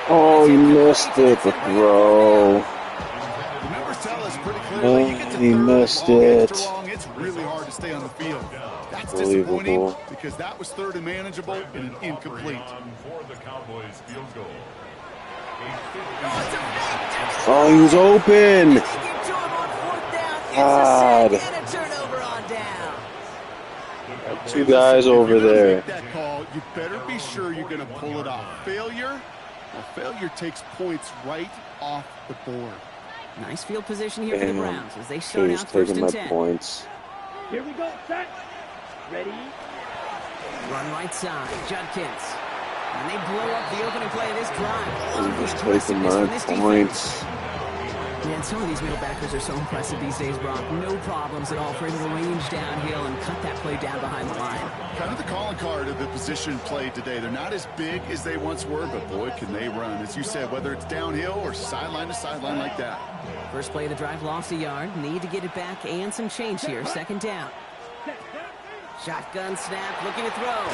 Oh, he missed it, the throw. The numbers tell us pretty clearly, you get to He third, missed long, it. extra long, it's really hard to stay on the field. That's Unbelievable. disappointing because that was third and manageable and an incomplete. For the Cowboys field goal. Oh, he was open. God. And a turnover on down. Two guys over if you're gonna there. make that call, you better be sure you're going to pull it off. Failure takes points right off the board. Nice field position here for the Damn. Browns as they start He's out first taking and my 10. points. Here we go, set. Ready? Run right side, Judkins. And they blow up the opening play of this drive. He's taking my points. Man, some of these middle backers are so impressive these days, Brock. No problems at all for able to range downhill and cut that play down behind the line. Kind of the calling card of the position played today. They're not as big as they once were, but boy, can they run. As you said, whether it's downhill or sideline to sideline like that. First play of the drive lost a yard. Need to get it back and some change here. Second down. Shotgun snap, looking to throw.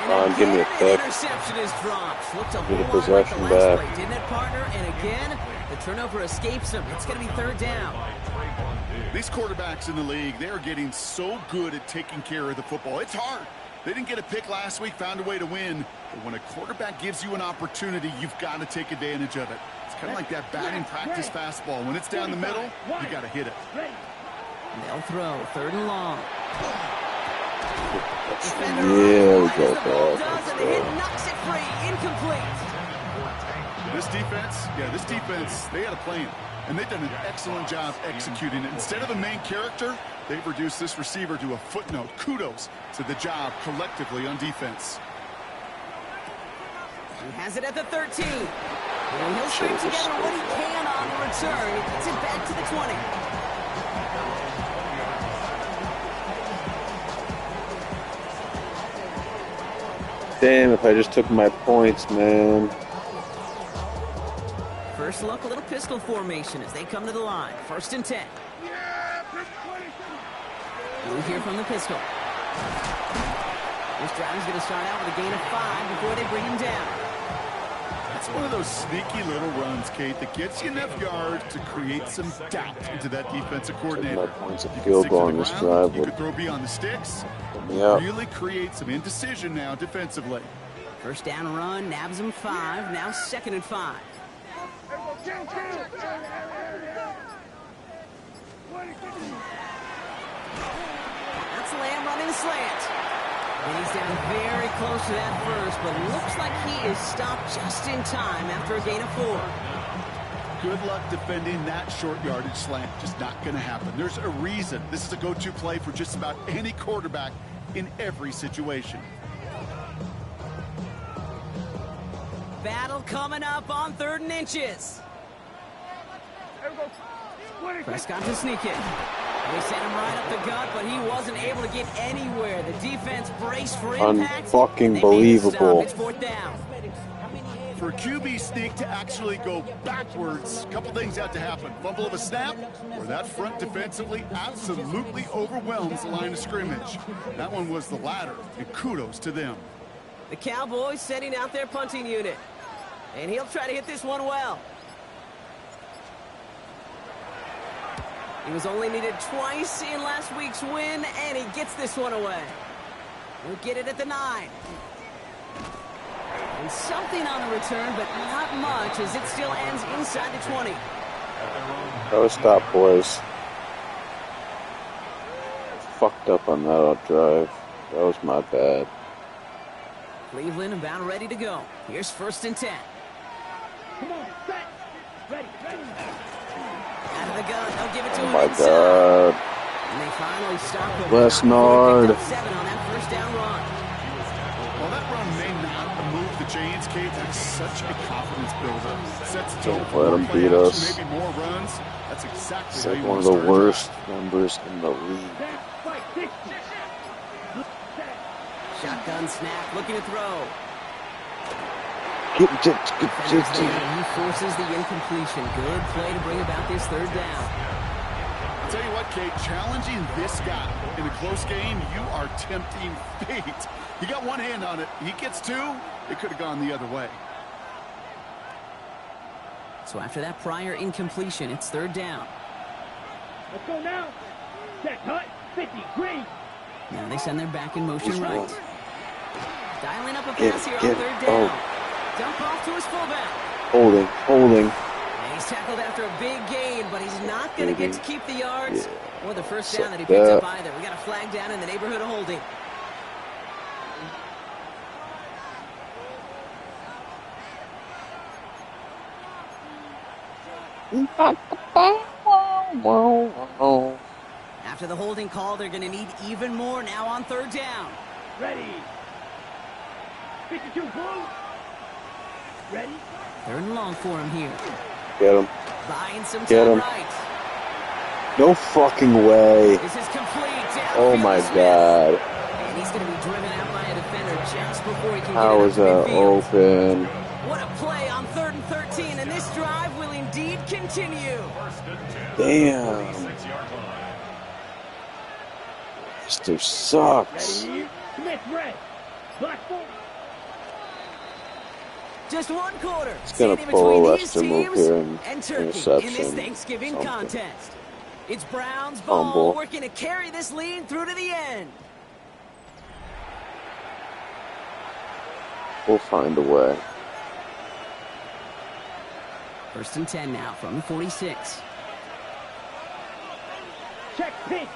And Give me a pick. Interception is dropped. Looked a Get a whole lot like the possession last back. play, didn't it, partner? And again, the turnover escapes him. It's going to be third down. These quarterbacks in the league, they are getting so good at taking care of the football. It's hard. They didn't get a pick last week, found a way to win. But when a quarterback gives you an opportunity, you've got to take advantage of it. It's kind of like that batting practice fastball. When it's down the middle, you got to hit it. They'll throw third and long. Yeah, we go back. Does, and the hit knocks it free. Incomplete. This defense, they had a plan. And they've done an excellent job executing it. Instead of the main character, they've reduced this receiver to a footnote. Kudos to the job collectively on defense. He has it at the 13. And he'll string together what he can on the return. He gets it back to the 20. Damn, if I just took my points, man. First look, a little pistol formation as they come to the line. First and 10. Blue here from the pistol. This drive is going to start out with a gain of 5 before they bring him down. That's one of those sneaky little runs, Kate, that gets you enough yards to create some doubt into that defensive coordinator. My points of field goal on this drive. You could throw beyond the sticks. Yeah. Really create some indecision now defensively. First down run, nabs him 5. Now second and 5. That's Lamb running the slant. And he's down very close to that first, but looks like he is stopped just in time after a gain of 4. Good luck defending that short yardage slant. Just not going to happen. There's a reason. This is a go-to play for just about any quarterback in every situation. Battle coming up on 3rd and inches. Prescott to sneak in. They sent him right up the gut, but he wasn't able to get anywhere. The defense braced for impact. Unfucking believable. It's 4th down. For a QB sneak to actually go backwards, a couple things have to happen. Fumble of a snap, or that front defensively absolutely overwhelms the line of scrimmage. That one was the latter, and kudos to them. The Cowboys setting out their punting unit. And he'll try to hit this one well. He was only needed twice in last week's win, and he gets this one away. We'll get it at the 9. And something on the return, but not much, as it still ends inside the 20. That was stop, boys. Fucked up on that drive. That was my bad. Cleveland about ready to go. Here's 1st and 10. Come on, set. Ready. Out of the gun, they'll give it to Oh him my inside. God. And they finally stop him. Lesnard. 7 on that first down run. While that run may not move the chains, Kate, that's such a confidence builder. Sets the tone Don't for let more him beat playoffs, us. maybe more runs. That's exactly It's how like you one want of to the start a worst drive. numbers in the league. Shotgun snap, looking to throw. Get. He forces the incompletion. Good play to bring about this 3rd down. I'll tell you what, Kate, challenging this guy in a close game, you are tempting fate. He got one hand on it. He gets 2. It could have gone the other way. So after that prior incompletion, it's 3rd down. Let's go now. Set, cut, 50, green. Now they send their back in motion right. Dialing up a Get, pass here on get, 3rd down. Dump off to his fullback. Holding. And he's tackled after a big gain, but he's not going to get to keep the yards or the first down that he picked up either. We got a flag down in the neighborhood of holding. After the holding call, they're going to need even more now on third down. Ready. 52 blue. Ready. Third and long for him here. Get him. Buying some Get time him. right. No fucking way. This is complete. Oh my god. And he's going to be driven out by a defender just before he can How get is it that open? What a play on 3rd and 13, and this drive will indeed continue. Damn. Mister sucks. Ready. Smith red. Black ball. Just one quarter. It's gonna Standing pull between a these Lester move teams here and and Turkey in this interception, Thanksgiving something. contest. It's Brown's ball Fumble. working to carry this lead through to the end. We'll find a way. 1st and 10 now from the 46. Check pink.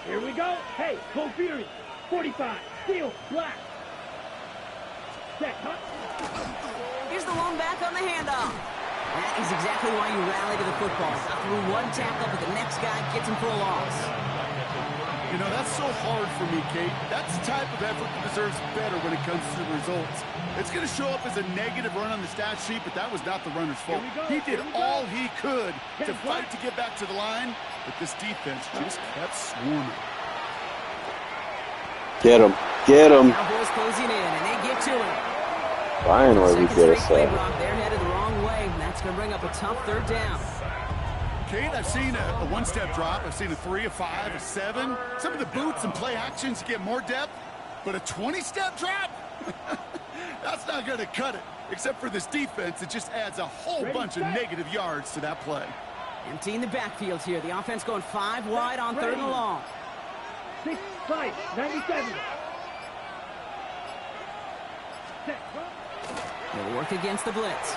Here we go. Hey, go Fury. 45. Steel. Black. Check. Huh? Here's the one back on the handoff. That is exactly why you rally to the football. Through one tackle, but the next guy gets him for a loss. You know, that's so hard for me, Kate. That's the type of effort that deserves better when it comes to the results. It's going to show up as a negative run on the stat sheet, but that was not the runner's fault. He did all he could to fight to get back to the line, but this defense just kept swarming. Get him. Get him. Cowboys closing in, and they get to him. Finally, we get a sack. They're headed the wrong way, and that's going to bring up a tough 3rd down. Kate, I've seen a one-step drop. I've seen a 3, a 5, a 7. Some of the boots and play actions get more depth, but a 20-step drop? That's not going to cut it. Except for this defense, it just adds a whole bunch of negative yards to that play. Emptying the backfield here. The offense going 5 wide on 3rd and long. 6, 5, 97. They'll work against the blitz.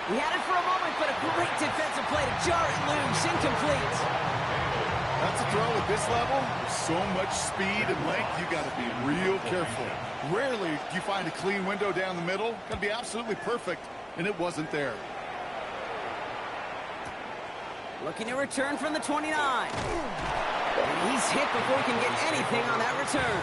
He had it for a moment, but a great defensive play to jar it loose. Incomplete. That's a throw at this level. With so much speed and length, you got to be real careful. Rarely do you find a clean window down the middle. Got to be absolutely perfect, and it wasn't there. Looking to return from the 29. And he's hit before he can get anything on that return.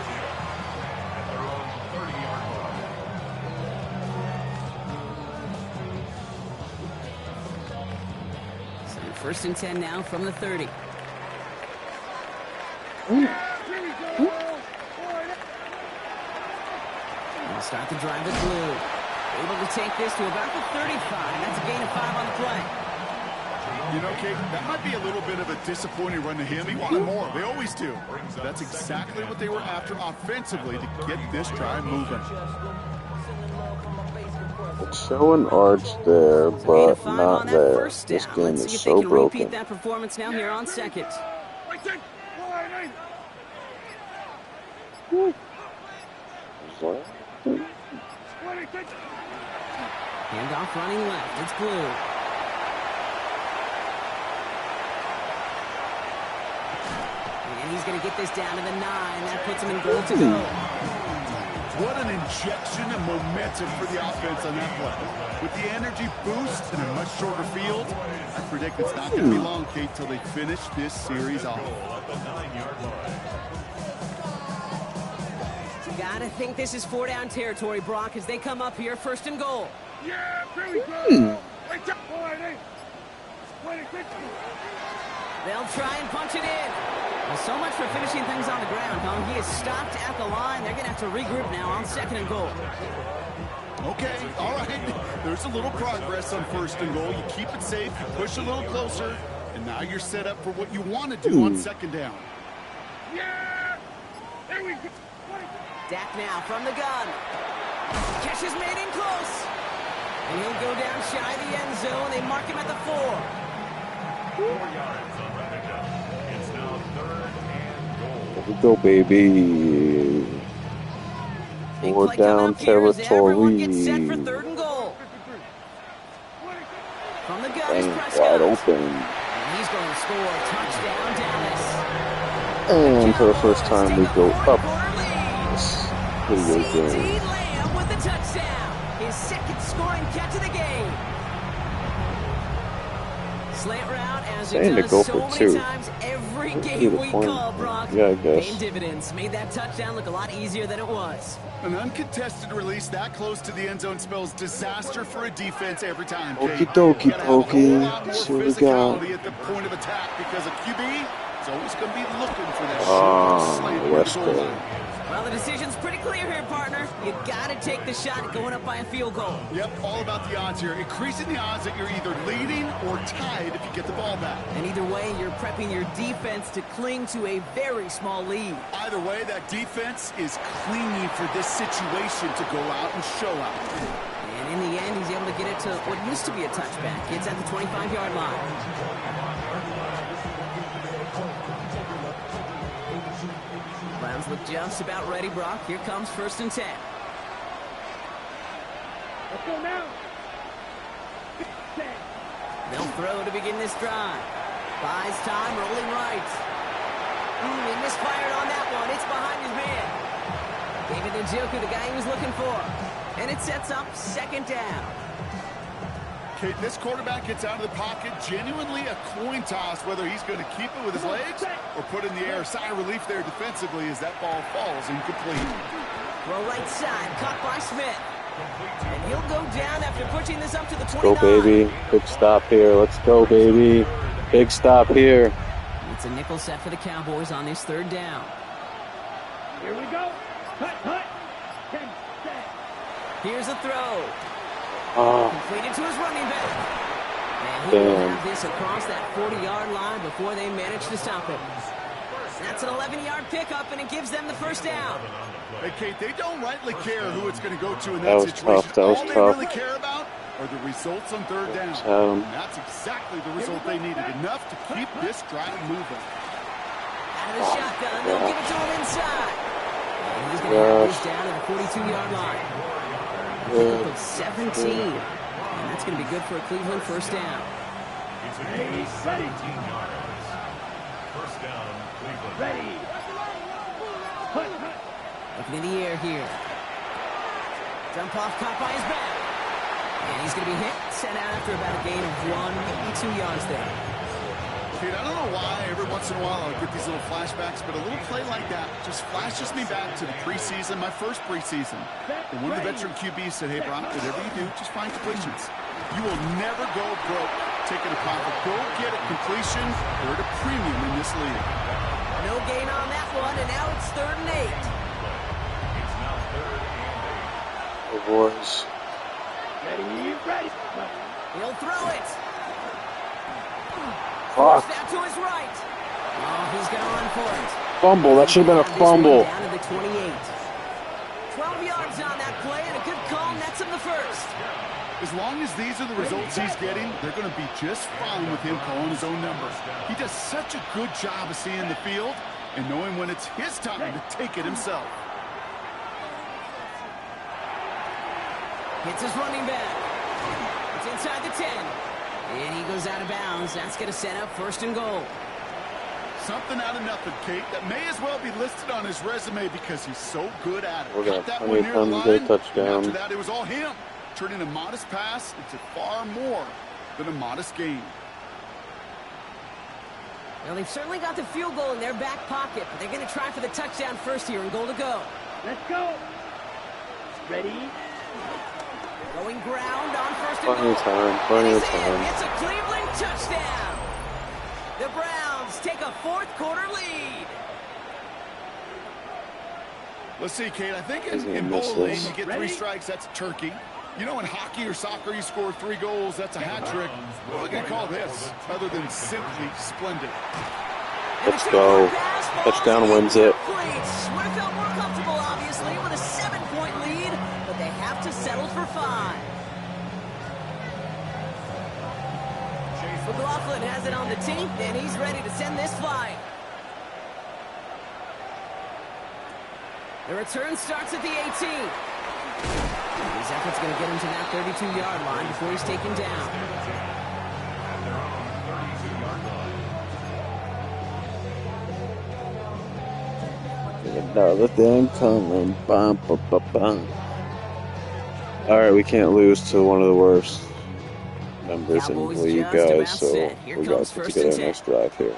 So 1st and 10 now from the 30. We'll start the drive with blue. Able to take this to about the 35. That's a gain of 5 on the play. You know, Kate, that might be a little bit of a disappointing run to him. He wanted more. They always do. That's exactly what they were after offensively to get this drive moving. It's showing Arch there, but not there. This game Let's see is if so they can broken. repeat that performance now here on 2nd. Handoff running left. It's blue. And he's going to get this down to the 9. That puts him in goal to go. What an injection of momentum for the offense on that play. With the energy boost and a much shorter field, I predict it's not going to be long, Kate, till they finish this series off. You got to think this is 4-down territory, Brock, as they come up here 1st and goal. Yeah, here we go. They'll try and punch it in. Well, so much for finishing things on the ground, huh? He is stopped at the line. They're going to have to regroup now on 2nd and goal. Okay, all right. There's a little progress on 1st and goal. You keep it safe, you push a little closer, and now you're set up for what you want to do on 2nd down. Yeah, there we go. Dak now from the gun. Catch is made in close. And he'll go down shy of the end zone. They mark him at the 4. 4 yards on the pickup. It's now 3rd and goal. Here we go, baby. Big Four play coming down up here as everyone gets set for territory. 3rd and goal. From the gun is Bang, Prescott. wide open. And he's going to score. Touchdown, Dallas. And for the first time, we go up Fourth-quarter lead. this video C.D. game. Lamb with the touchdown. His 2nd scoring catch of the game. Slant route, as it Saying to does go so for many 2. times every Let's see game the we point. call, Brock. Yeah, I guess. Paying dividends. Made that touchdown look a lot easier than it was. An uncontested release that close to the end zone spells disaster for a defense every time. Okie Kate. dokie You gotta have a whole pokey. lot more See what we got. physicality at the point of attack because a QB is always going to be looking for that Ah, short slant where the West goal Coast. line. Well, the decision's pretty clear here, partner. You gotta take the shot at going up by a field goal. Yep, all about the odds here. Increasing the odds that you're either leading or tied if you get the ball back. And either way, you're prepping your defense to cling to a very small lead. Either way, that defense is clinging for this situation to go out and show out. And in the end, he's able to get it to what used to be a touchback. It's at the 25-yard line. Browns look just about ready, Brock. Here comes 1st and 10. Let's go now. They'll throw to begin this drive. Buys time, rolling right. He misfired on that one. It's behind his man. David Njoku, the guy he was looking for. And it sets up 2nd down. Okay, this quarterback gets out of the pocket, genuinely a coin toss, whether he's going to keep it with his legs or put it in the air. Sigh of relief there defensively as that ball falls incomplete. Throw right side, caught by Smith. And he'll go down after pushing this up to the 29. Go, baby. Big stop here. Let's go, baby. Big stop here. It's a nickel set for the Cowboys on this 3rd down. Here we go. Cut, cut. 10, set. Here's a throw. Ah, Completed to his running back. And he will damn. have this across that 40-yard line before they manage to stop it. That's an 11-yard pickup, and it gives them the 1st down. Hey, Kate, they don't rightly care who it's going to go to in That that was situation. tough. That was All they tough. really care about are the results on 3rd down. Adam. And that's exactly the result they needed. Enough to keep this drive moving. Out of the shotgun, they'll give it to him inside. And he's going to have this down at the 42-yard line. Pickup of 17. And that's going to be good for a Cleveland 1st down. It's a gain of 17 yards. 1st down, Cleveland. Ready. Cut, cut. Looking in the air here. Jump off, caught by his back. And he's going to be hit, sent out after about a gain of 2 yards there. Kate, I don't know why every once in a while I'll get these little flashbacks, but a little play like that just flashes me back to the preseason, my first preseason. And one of the veteran QBs said, hey, Brock, whatever you do, just find completions. You will never go broke taking a profit. Go get a completion. They're at a premium in this league. No gain on that one, and now it's 3rd and 8. It's now 3rd and 8. Oh, boys. Ready, ready. He'll throw it. Fuck. Forced out to his right. Oh, he's going to run for it. Fumble. That should have been a This one fumble. down to the 28. 12 yards on that play, and a good call nets him the 1st. As long as these are the results he's getting, they're going to be just fine with him calling his own numbers. He does such a good job of seeing the field and knowing when it's his time to take it himself. Hits his running back. It's inside the 10. And he goes out of bounds. That's going to set up 1st and goal. Something out of nothing, Kate, that may as well be listed on his resume because he's so good at it. We're gonna Got that plenty one of near the time to get a line, touchdown. and after that, it was all him. Turning a modest pass into far more than a modest gain. Well, they've certainly got the field goal in their back pocket, but they're going to try for the touchdown first here and goal to go. Let's go. Ready. Going ground on 1st and Plenty goal. of time. Plenty of He's in. time. It's a Cleveland touchdown. The Browns take a 4th-quarter lead. Let's see, Kate, I think He's gonna in miss bowling, this. you get 3 strikes, that's a turkey. You know, in hockey or soccer, you score 3 goals, that's a hat trick. What are we going to call this, other than simply splendid? Let's go. Touchdown wins it. Would have felt more comfortable, obviously, with a 7-point lead, but they have to settle for 5. McLaughlin has it on the tee, and he's ready to send this flying. The return starts at the 18. His effort's going to get him to that 32-yard line before he's taken down. At their own 32-yard line. Another thing coming. Bum, bum, bum, bum. All right, we can't lose to one of the worst members in the league, guys. So we got to put together a nice drive here.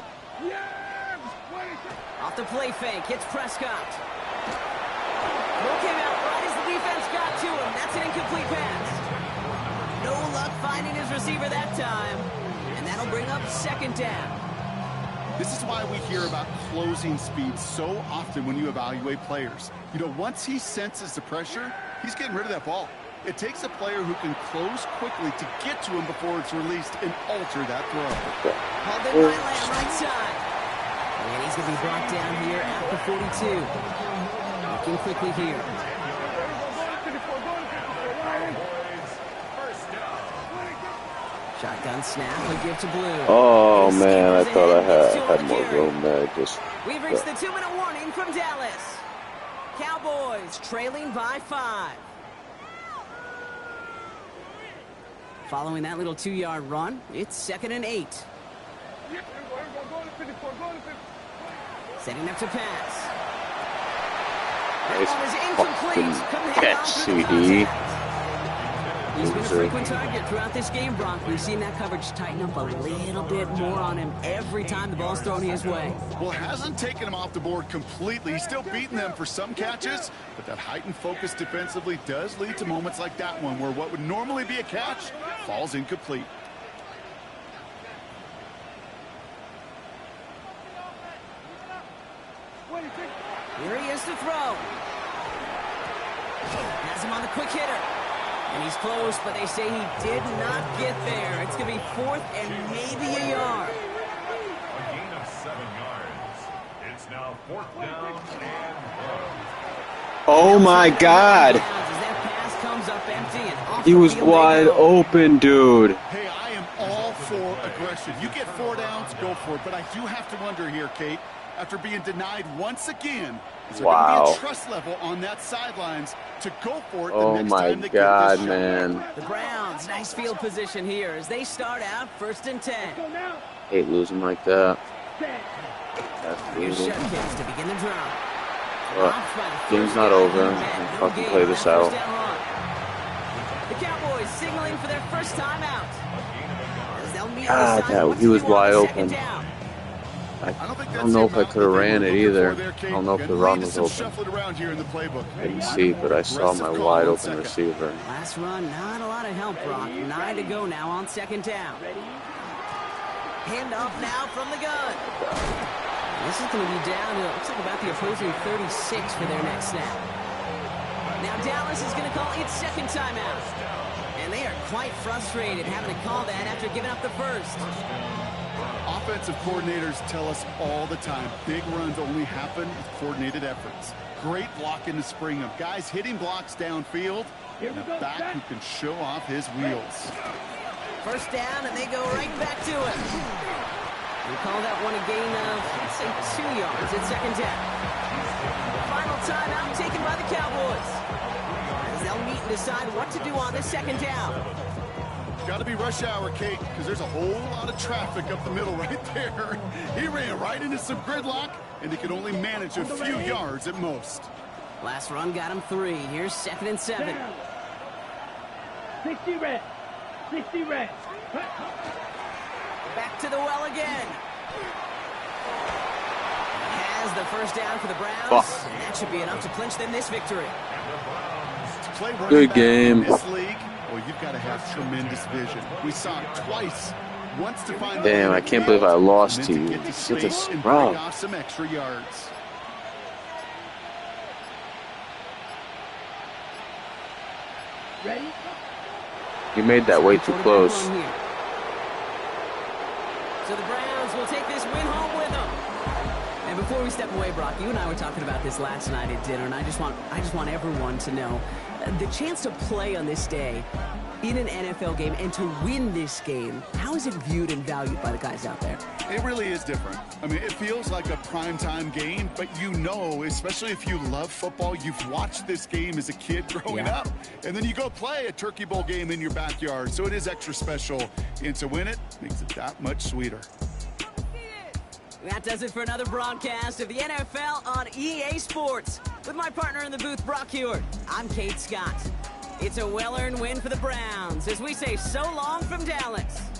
Off the play fake, hits Prescott. Throw came out right as the defense got to him. That's an incomplete pass. No luck finding his receiver that time. And that'll bring up second down. This is why we hear about closing speed so often when you evaluate players. You know, once he senses the pressure, he's getting rid of that ball. It takes a player who can close quickly to get to him before it's released and alter that throw. Hauled in by Lamb, right side. And he's going to be brought down here at the 42. Looking quickly here. Shotgun snap, we give to Blue. Oh man, I thought I had more room there. We've reached the 2-minute warning from Dallas. Cowboys trailing by 5. Following that little 2-yard run, it's 2nd and 8. Setting up to pass. Nice that one is incomplete. fucking catch, CD. He's been a frequent target throughout this game, Brock. We've seen that coverage tighten up a little bit more on him every time the ball's thrown his way. Well, hasn't taken him off the board completely. He's still beating them for some catches, but that heightened focus defensively does lead to moments like that one where what would normally be a catch falls incomplete. Here he is to throw. Has him on the quick hitter. And he's close, but they say he did not get there. It's going to be 4th and maybe a yard. A gain of 7 yards. It's now 4th down and 1. Oh my God! He was wide open, dude. Hey, I am all for aggression. You get 4 downs, go for it. But I do have to wonder here, Kate, after being denied once again, is there going to be a trust level on that sidelines to go for it the next time they get this shot? Man. The Browns, nice field position here as they start out 1st and 10. Hate losing like that. Here's Shudkins to begin the drive. Game's not over. We can fucking play this out. The Cowboys signaling for their first time out. God, he was wide open. I don't know if I could have ran it either. I don't know if the run was open. I didn't see, but I saw my wide open receiver. Last run, not a lot of help, Brock. 9 to go now on 2nd down. Handoff now from the gun. This is going to be down to, looks like about the opposing 36 for their next snap. Now Dallas is going to call its 2nd timeout. And they are quite frustrated having to call that after giving up the first. Offensive coordinators tell us all the time, big runs only happen with coordinated efforts. Great blocking to spring them. Guys hitting blocks downfield, and a back who can show off his wheels. First down, and they go right back to it. We call that one a gain of, let's say, 2 yards at 2nd down. Final timeout taken by the Cowboys. As they'll meet and decide what to do on this 2nd down. Got to be rush hour, Kate, because there's a whole lot of traffic up the middle right there. He ran right into some gridlock, and he could only manage a few yards at most. Last run got him 3. Here's 2nd and 7. 60 red. 60 red. Back to the well again. Has the first down for the Browns. And that should be enough to clinch them this victory. Good game. Well, you've got to have tremendous vision. We saw it twice. Once to find Damn, I can't believe I lost to you. Such a scrub. Some extra yards. Ready? You made that way too close. So the Browns will take this win home with them. And before we step away, Brock, you and I were talking about this last night at dinner, and I just want everyone to know the chance to play on this day in an NFL game and to win this game, how is it viewed and valued by the guys out there? It really is different. I mean, it feels like a primetime game, but you know, especially if you love football, you've watched this game as a kid growing up, and then you go play a Turkey Bowl game in your backyard, so it is extra special, and to win it makes it that much sweeter. That does it for another broadcast of the NFL on EA Sports. With my partner in the booth, Brock Hewitt, I'm Kate Scott. It's a well-earned win for the Browns as we say so long from Dallas.